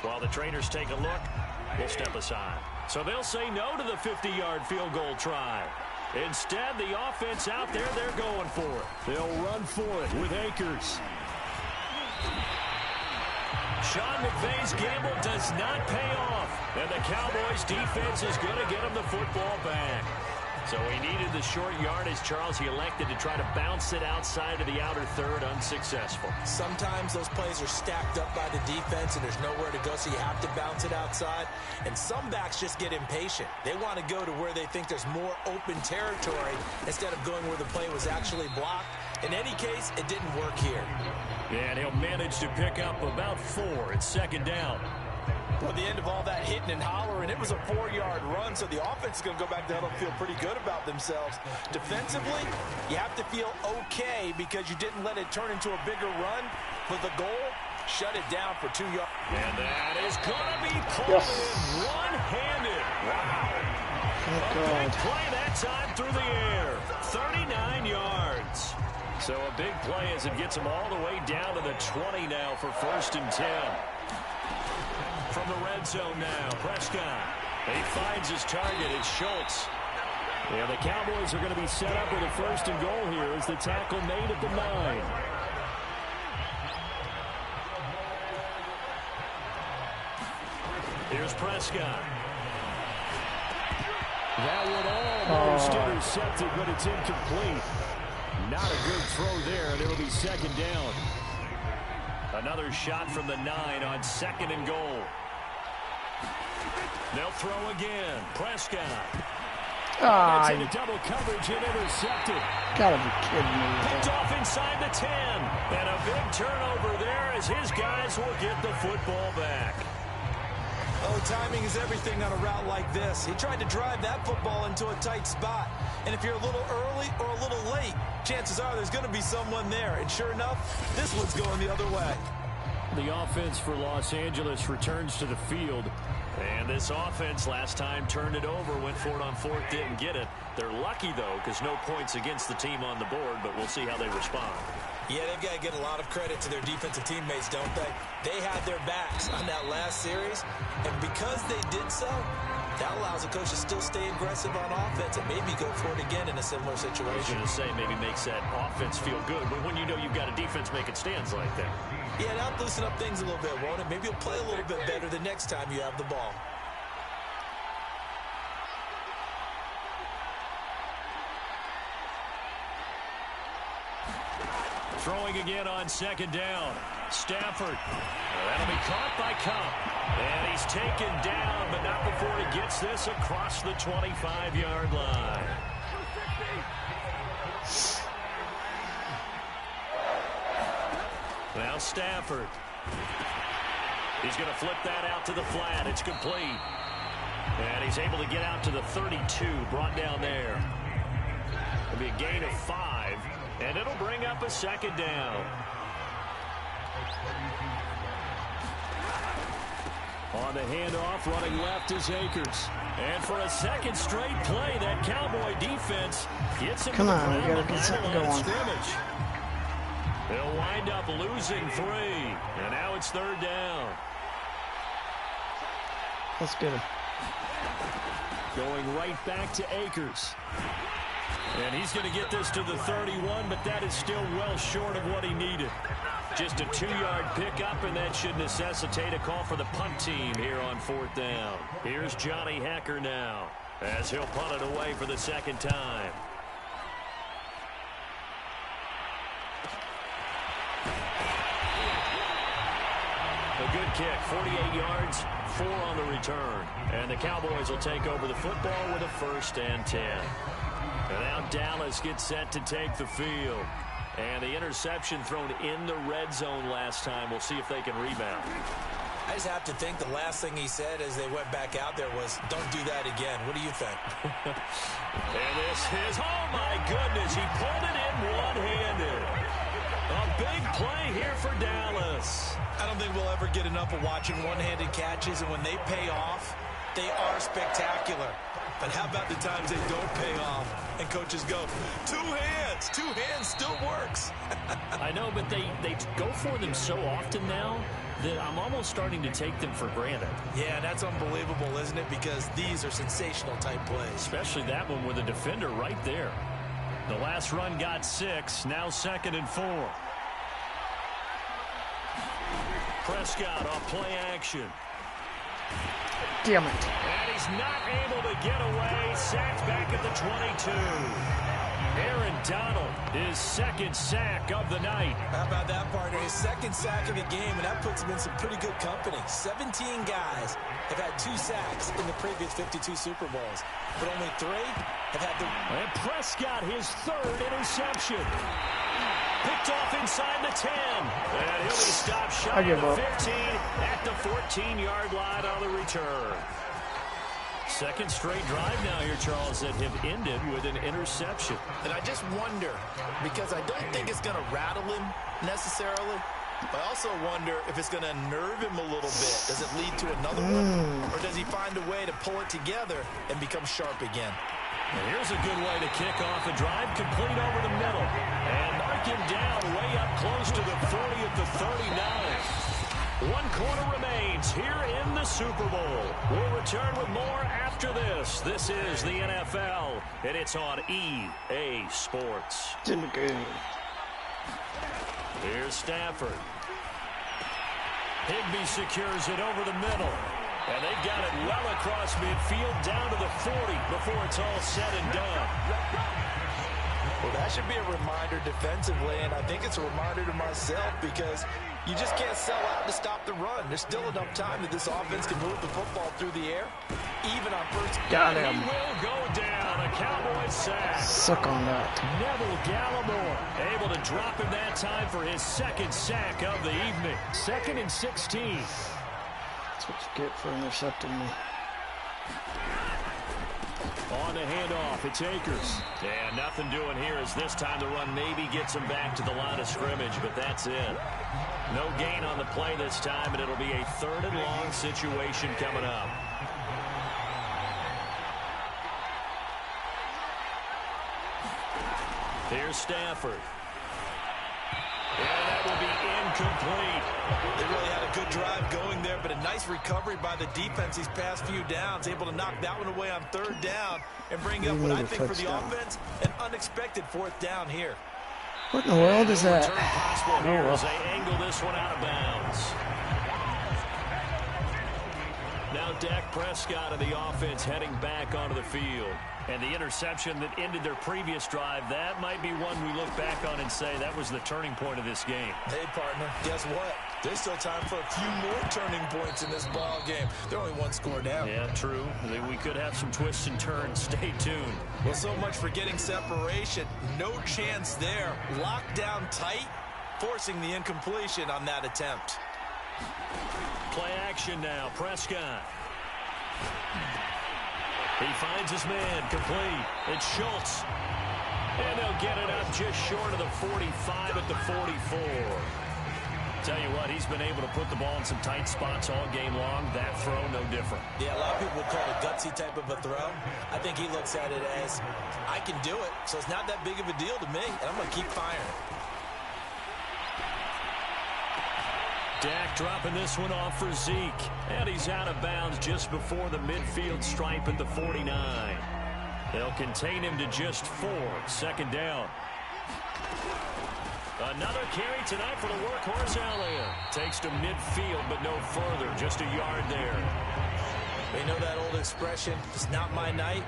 While the trainers take a look, we'll step aside. So they'll say no to the 50-yard field goal try. Instead, the offense out there, they're going for it. They'll run for it with Akers. Sean McVay's gamble does not pay off. And the Cowboys defense is going to get him the football back. So he needed the short yardage, Charles. He elected to try to bounce it outside of the outer third, unsuccessful. Sometimes those plays are stacked up by the defense and there's nowhere to go, so you have to bounce it outside. And some backs just get impatient. They want to go to where they think there's more open territory instead of going where the play was actually blocked. In any case, it didn't work here. And he'll manage to pick up about 4. It's 2nd down. Well, at the end of all that hitting and hollering, it was a 4-yard run, so the offense is going to go back to huddle and feel pretty good about themselves. Defensively, you have to feel okay because you didn't let it turn into a bigger run. For the goal, shut it down for 2 yards. And that is going to be pulled in one-handed. Wow. A big play that time through the air. 39 yards. So a big play as it gets them all the way down to the 20 now for 1st and 10. From the red zone now, Prescott. He finds his target. It's Schultz. Yeah, the Cowboys are going to be set up with a 1st and goal here as the tackle made at the 9. Here's Prescott. That one almost intercepted, but it's incomplete. Not a good throw there, and it'll be 2nd down. Another shot from the 9 on 2nd and goal. They'll throw again. Prescott. Gets into double coverage and intercepted. Gotta be kidding me. Picked off inside the 10. And a big turnover there as his guys will get the football back. Oh, timing is everything on a route like this. He tried to drive that football into a tight spot. And if you're a little early or a little late, chances are there's going to be someone there. And sure enough, this one's going the other way. The offense for Los Angeles returns to the field. And this offense last time turned it over, went for it on fourth, didn't get it. They're lucky, though, because no points against the team on the board, but we'll see how they respond. Yeah, they've got to get a lot of credit to their defensive teammates, don't they? They had their backs on that last series, and because they did so, that allows the coach to still stay aggressive on offense and maybe go for it again in a similar situation. I was going to say maybe makes that offense feel good, but when you know you've got a defense making stands like that. Yeah, that'll loosen up things a little bit, won't it? Maybe you'll play a little bit better the next time you have the ball. Throwing again on second down. Stafford. That'll be caught by Cup. And he's taken down, but not before he gets this across the 25-yard line. Now Stafford. He's going to flip that out to the flat. It's complete. And he's able to get out to the 32, brought down there. It'll be a gain of 5, and it'll bring up a second down. On the handoff, running left is Akers. And for a second straight play, that Cowboy defense gets him. Come on, we gotta get something going. Scrimmage. They'll wind up losing 3, and now it's third down. That's good. Going right back to Akers. And he's going to get this to the 31, but that is still well short of what he needed. Just a 2-yard pickup, and that should necessitate a call for the punt team here on fourth down. Here's Johnny Hecker now, as he'll punt it away for the second time. A good kick, 48 yards, 4 on the return. And the Cowboys will take over the football with a 1st and 10. And now Dallas gets set to take the field. And the interception thrown in the red zone last time. We'll see if they can rebound. I just have to think the last thing he said as they went back out there was, don't do that again. What do you think? And this is, oh my goodness, he pulled it in one-handed. A big play here for Dallas. I don't think we'll ever get enough of watching one-handed catches, and when they pay off, they are spectacular. But how about the times they don't pay off and coaches go, 2 hands, 2 hands still works. I know, but they go for them so often now that I'm almost starting to take them for granted. Yeah, that's unbelievable, isn't it? Because these are sensational type plays. Especially that one with a defender right there. The last run got 6, now 2nd and 4. Prescott off play action. Damn it. And he's not able to get away. Sacked back at the 22. Aaron Donald, his 2nd sack of the night. How about that, partner? His 2nd sack of the game, and that puts him in some pretty good company. 17 guys have had 2 sacks in the previous 52 Super Bowls, but only 3 have had the... And Prescott, his 3rd interception. Picked off inside the 10. And he'll be stopped shy of the 15 at the 14-yard line on the return. 2nd straight drive now here, Charles, that have ended with an interception. And I just wonder, because I don't think it's going to rattle him necessarily, but I also wonder if it's going to nerve him a little bit. Does it lead to another one? Or does he find a way to pull it together and become sharp again? And here's a good way to kick off a drive, complete over the middle. And knock him down way up close to the 40 at the 39. 1 quarter remains here in the Super Bowl. We'll return with more after this. This is the NFL, and it's on EA Sports. It's in the game. Here's Stafford. Higbee secures it over the middle. And they've got it well across midfield down to the 40 before it's all said and done. Well, that should be a reminder defensively, and I think it's a reminder to myself because you just can't sell out to stop the run. There's still enough time that this offense can move the football through the air, even on first. Got him. He will go down. A Cowboy sack. Suck on that. Neville Gallimore able to drop him that time for his 2nd sack of the evening. 2nd and 16. That's what you get for intercepting me. On the handoff, it's Akers. And nothing doing here as this time the run maybe gets him back to the line of scrimmage, but that's it. No gain on the play this time, and it'll be a 3rd and long situation coming up. Here's Stafford. And that will be incomplete. They really had a good drive going there, but a nice recovery by the defense these past few downs, able to knock that one away on 3rd down and bring up what I think for the offense, an unexpected 4th down here. What in the world is that? Possible here as they angle this one out of bounds. Now Dak Prescott of the offense heading back onto the field. And the interception that ended their previous drive, that might be one we look back on and say that was the turning point of this game. Hey, partner, guess what? There's still time for a few more turning points in this ball game. They're only 1 score down. Yeah, true. We could have some twists and turns. Stay tuned. Well, so much for getting separation. No chance there. Locked down tight, forcing the incompletion on that attempt. Play action now. Prescott. He finds his man, complete. It's Schultz. And they'll get it up just short of the 45 at the 44. Tell you what, he's been able to put the ball in some tight spots all game long. That throw, no different. Yeah, a lot of people would call it a gutsy type of a throw. I think he looks at it as, I can do it, so it's not that big of a deal to me, and I'm going to keep firing. Dak dropping this one off for Zeke. And he's out of bounds just before the midfield stripe at the 49. They'll contain him to just 4. 2nd down. Another carry tonight for the workhorse Elliott. Takes to midfield, but no further. Just a yard there. You know that old expression, it's not my night?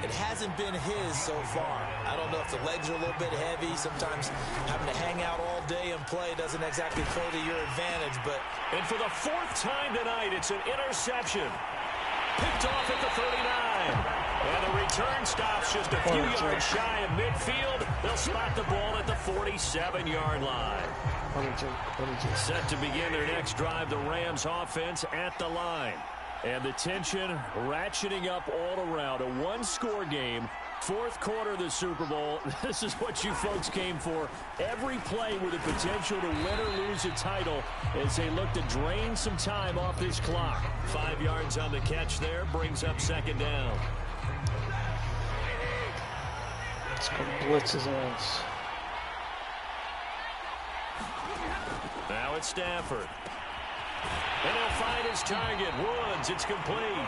It hasn't been his so far. I don't know if the legs are a little bit heavy. Sometimes having to hang out all day and play doesn't exactly play to your advantage. But and for the 4th time tonight, it's an interception. Picked off at the 39. And the return stops just a few yards shy of midfield. They'll spot the ball at the 47-yard line. Set to begin their next drive, the Rams offense at the line. And the tension ratcheting up all around. A 1-score game. 4th quarter of the Super Bowl. This is what you folks came for. Every play with the potential to win or lose a title as they look to drain some time off this clock. 5 yards on the catch there. Brings up 2nd down. Let's go blitz his ass. Now it's Stafford. And he'll find his target. Woods, it's complete.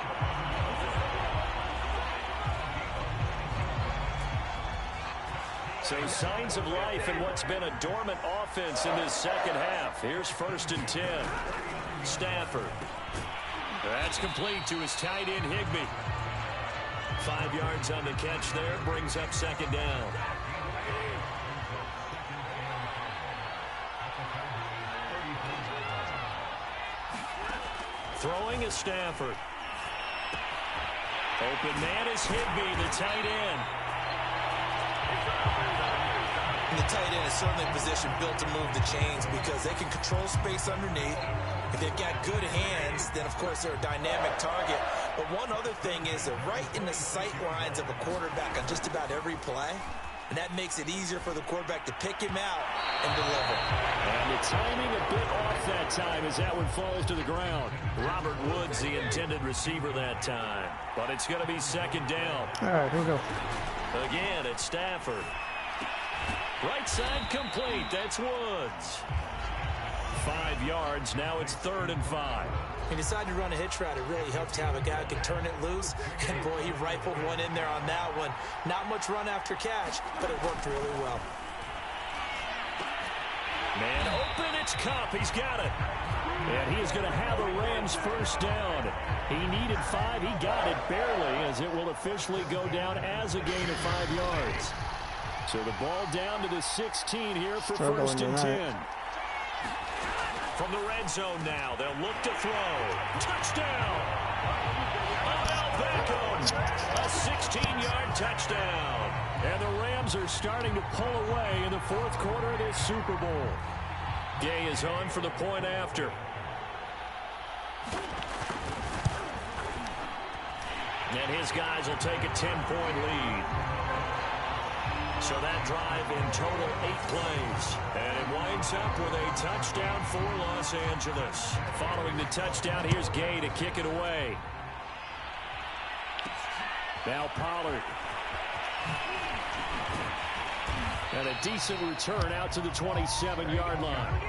So signs of life in what's been a dormant offense in this 2nd half. Here's 1st and 10. Stafford. That's complete to his tight end, Higbee. 5 yards on the catch there. Brings up 2nd down. Throwing is Stafford. Open man is Higbee, the tight end. And the tight end is certainly a position built to move the chains because they can control space underneath. If they've got good hands, then of course they're a dynamic target. But one other thing is they're right in the sight lines of a quarterback on just about every play. And that makes it easier for the quarterback to pick him out and deliver. And the timing a bit off that time as that one falls to the ground. Robert Woods, the intended receiver that time. But it's going to be 2nd down. All right, here we go. Again, it's Stafford. Right side complete. That's Woods. 5 yards. Now it's 3rd and 5. He decided to run a hitch route. It really helped to have a guy who can turn it loose. And, boy, he rifled one in there on that one. Not much run after catch, but it worked really well. Man open, it's Cup. He's got it. And he is going to have the Rams 1st down. He needed 5. He got it barely as it will officially go down as a gain of 5 yards. So the ball down to the 16 here for 1st and 10. From the red zone now, they'll look to throw. Touchdown! Odell Beckham! A 16-yard touchdown. And the Rams are starting to pull away in the 4th quarter of this Super Bowl. Gay is on for the point after. And his guys will take a 10-point lead. So that drive in total 8 plays. And it winds up with a touchdown for Los Angeles. Following the touchdown, here's Gay to kick it away. Now Pollard. And a decent return out to the 27-yard line.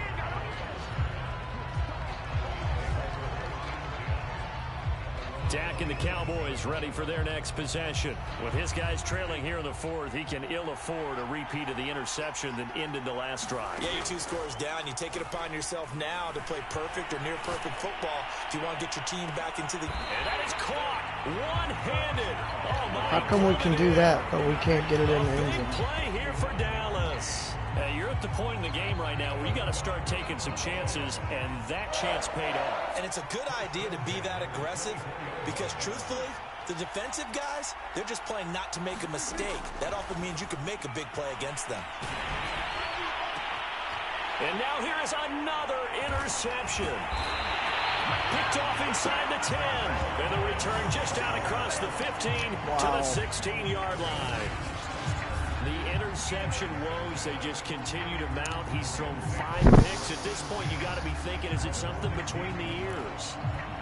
Dak and the Cowboys ready for their next possession. With his guys trailing here in the fourth, he can ill afford a repeat of the interception that ended the last drive. Yeah, you're 2 scores down. You take it upon yourself now to play perfect or near perfect football if you want to get your team back into the... And that is caught one-handed. Oh, my How come we can do that, but we can't get it in the end zone? Play here for Dallas. You're at the point in the game right now where you got to start taking some chances, and that chance paid off. And it's a good idea to be that aggressive because, truthfully, the defensive guys, they're just playing not to make a mistake. That often means you can make a big play against them. And now here is another interception. Picked off inside the 10. And the return just out across the 15 to the 16-yard line. The interception woes, they just continue to mount. He's thrown 5 picks. At this point, you got to be thinking, is it something between the ears?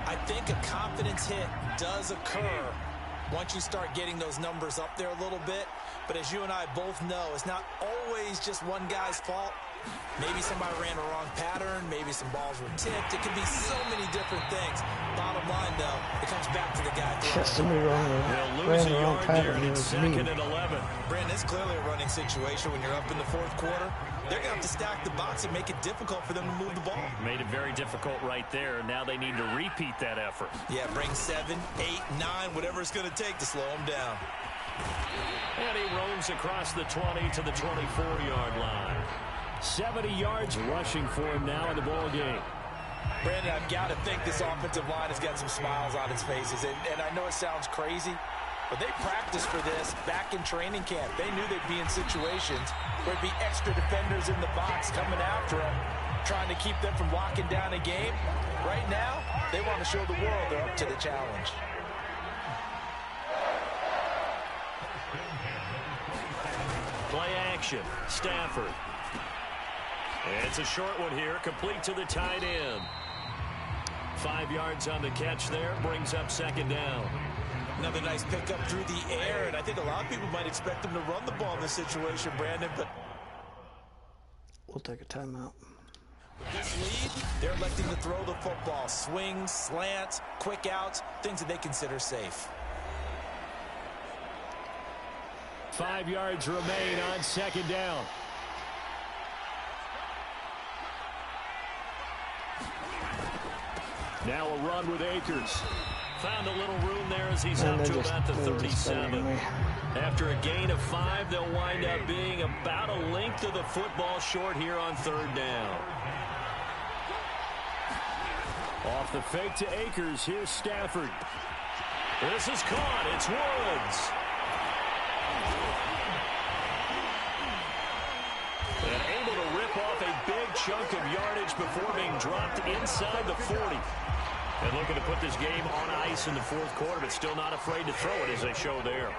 I think a confidence hit does occur once you start getting those numbers up there a little bit. But as you and I both know, it's not always just one guy's fault. Maybe somebody ran a wrong pattern. Maybe some balls were tipped. It could be so many different things. Bottom line, though, it comes back to the guy throwing. Somebody ran the wrong pattern. It was me. Brandon, it's clearly a running situation when you're up in the fourth quarter. They're going to have to stack the box and make it difficult for them to move the ball. Made it very difficult right there. Now they need to repeat that effort. Yeah, bring 7, 8, 9, whatever it's going to take to slow them down. And he roams across the 20 to the 24-yard line. 70 yards rushing for him now in the ball game. Brandon, I've got to think this offensive line has got some smiles on its faces. And I know it sounds crazy, but they practiced for this back in training camp. They knew they'd be in situations where there'd be extra defenders in the box coming after them, trying to keep them from locking down a game. Right now, they want to show the world they're up to the challenge. Play action. Stafford. It's a short one here, complete to the tight end. 5 yards on the catch there, brings up second down. Another nice pickup through the air, and I think a lot of people might expect them to run the ball in this situation, Brandon, but... We'll take a timeout. With this lead, they're electing to throw the football. Swings, slants, quick outs, things that they consider safe. 5 yards remain on second down. Now a run with Akers. Found a little room there as he's up to about the 37. After a gain of 5, they'll wind up being about a length of the football short here on third down. Off the fake to Akers. Here's Stafford. This is caught. It's Woods. And able to rip off a big chunk of yardage before being dropped inside the 40. And looking to put this game on ice in the fourth quarter, but still not afraid to throw it as they show there.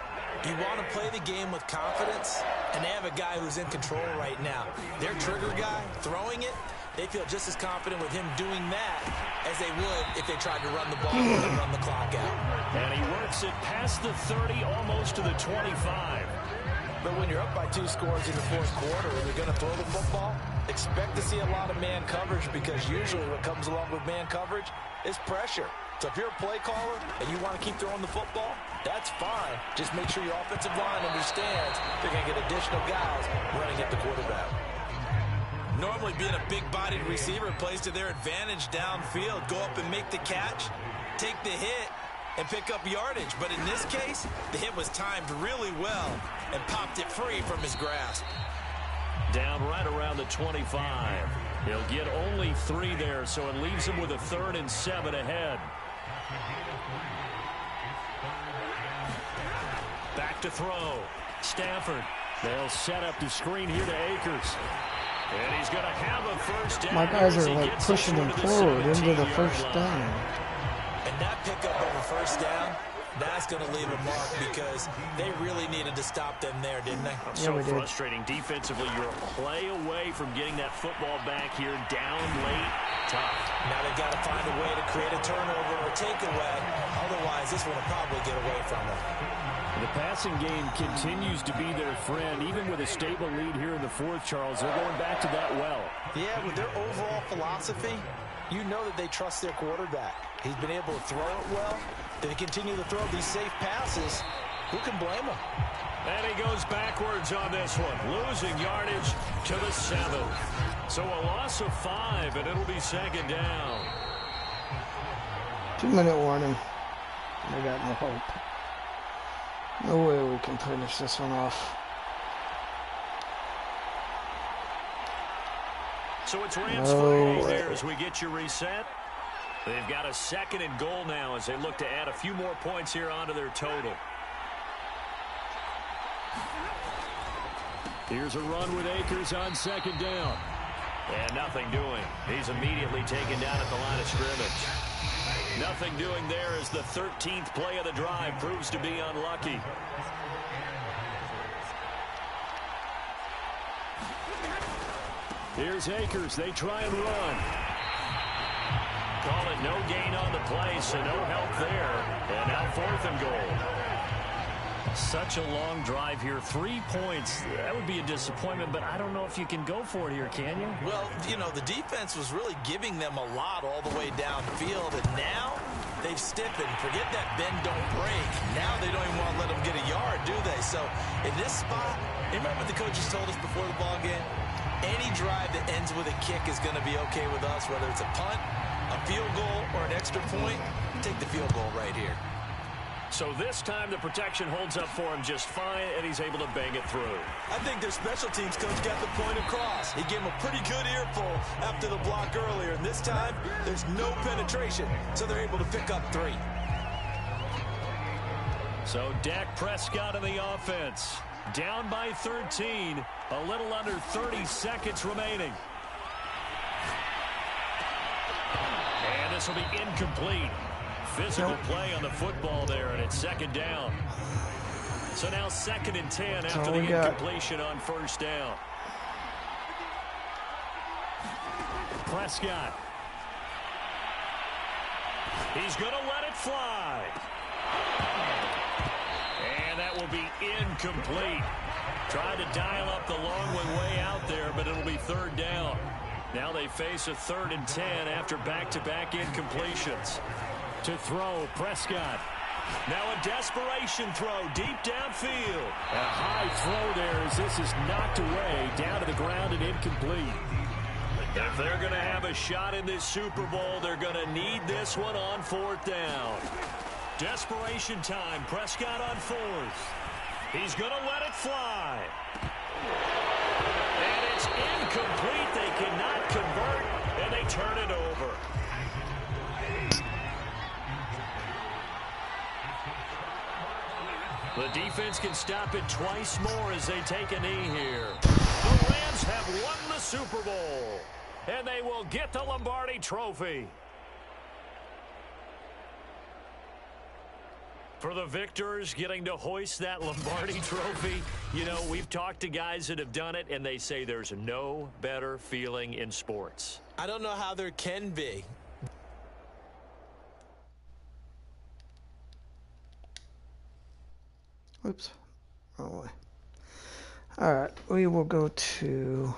You want to play the game with confidence, and they have a guy who's in control right now. Their trigger guy, throwing it, they feel just as confident with him doing that as they would if they tried to run the ball and run the clock out. And he works it past the 30, almost to the 25. But when you're up by 2 scores in the fourth quarter and you're going to throw the football, expect to see a lot of man coverage because usually what comes along with man coverage is pressure. So if you're a play caller and you want to keep throwing the football, that's fine. Just make sure your offensive line understands they're going to get additional guys running at the quarterback. Normally being a big-bodied receiver plays to their advantage downfield. Go up and make the catch, take the hit, and pick up yardage. But in this case, the hit was timed really well and popped it free from his grasp. Down right around the 25. He'll get only 3 there, so it leaves him with a 3rd and 7 ahead. Back to throw. Stafford. They'll set up the screen here to Akers. And he's going to have a first down. My guys are like pushing him forward into the first down. And that pickup of a first down That's going to leave a mark because they really needed to stop them there, didn't they? So frustrating defensively. You're a play away from getting that football back here, down late. Tough. Now they've got to find a way to create a turnover or takeaway. Otherwise, this one will probably get away from them. The passing game continues to be their friend. Even with a stable lead here in the fourth, Charles, they're going back to that well. Yeah, with their overall philosophy, you know that they trust their quarterback. He's been able to throw it well. They continue to throw these safe passes. Who can blame him? And he goes backwards on this one, losing yardage to the 7. So a loss of 5, and it'll be second down. 2-minute warning. They got no hope. No way we can finish this one off. So it's Rams 48 there as we get you reset. They've got a 2nd and goal now as they look to add a few more points here onto their total. Here's a run with Akers on 2nd down. And nothing doing. He's immediately taken down at the line of scrimmage. Nothing doing there as the 13th play of the drive proves to be unlucky. Here's Akers. They try and run. Call it no gain on the play, so no help there. And now 4th and goal. Such a long drive here. 3 points. That would be a disappointment, but I don't know if you can go for it here, can you? Well, you know, the defense was really giving them a lot all the way downfield, and now they've stiffened. Forget that bend, don't break. Now they don't even want to let them get a yard, do they? So in this spot, you remember what the coaches told us before the ball game? Any drive that ends with a kick is going to be okay with us, whether it's a punt, a field goal, or an extra point. Take the field goal right here. So this time the protection holds up for him just fine, and he's able to bang it through. I think their special teams coach got the point across. He gave him a pretty good earful after the block earlier, and this time there's no penetration, so they're able to pick up 3. So Dak Prescott in the offense. Down by 13. A little under 30 seconds remaining. And this will be incomplete. Physical play on the football there, and it's 2nd down. So now 2nd and 10 after the incompletion on 1st down. Prescott. He's going to let it fly. And that will be incomplete. Tried to dial up the long one way out there, but it'll be 3rd down. Now they face a 3rd and 10 after back-to-back incompletions. To throw, Prescott. Now a desperation throw deep downfield. A high throw there as this is knocked away down to the ground and incomplete. If they're going to have a shot in this Super Bowl, they're going to need this one on 4th down. Desperation time. Prescott on 4th. He's going to let it fly. And it's incomplete. They cannot convert, and they turn it over. The defense can stop it twice more as they take a knee here. The Rams have won the Super Bowl, and they will get the Lombardi Trophy. For the victors getting to hoist that Lombardi Trophy, you know, we've talked to guys that have done it, and they say there's no better feeling in sports. I don't know how there can be. Oops. Oh, all right, we will go to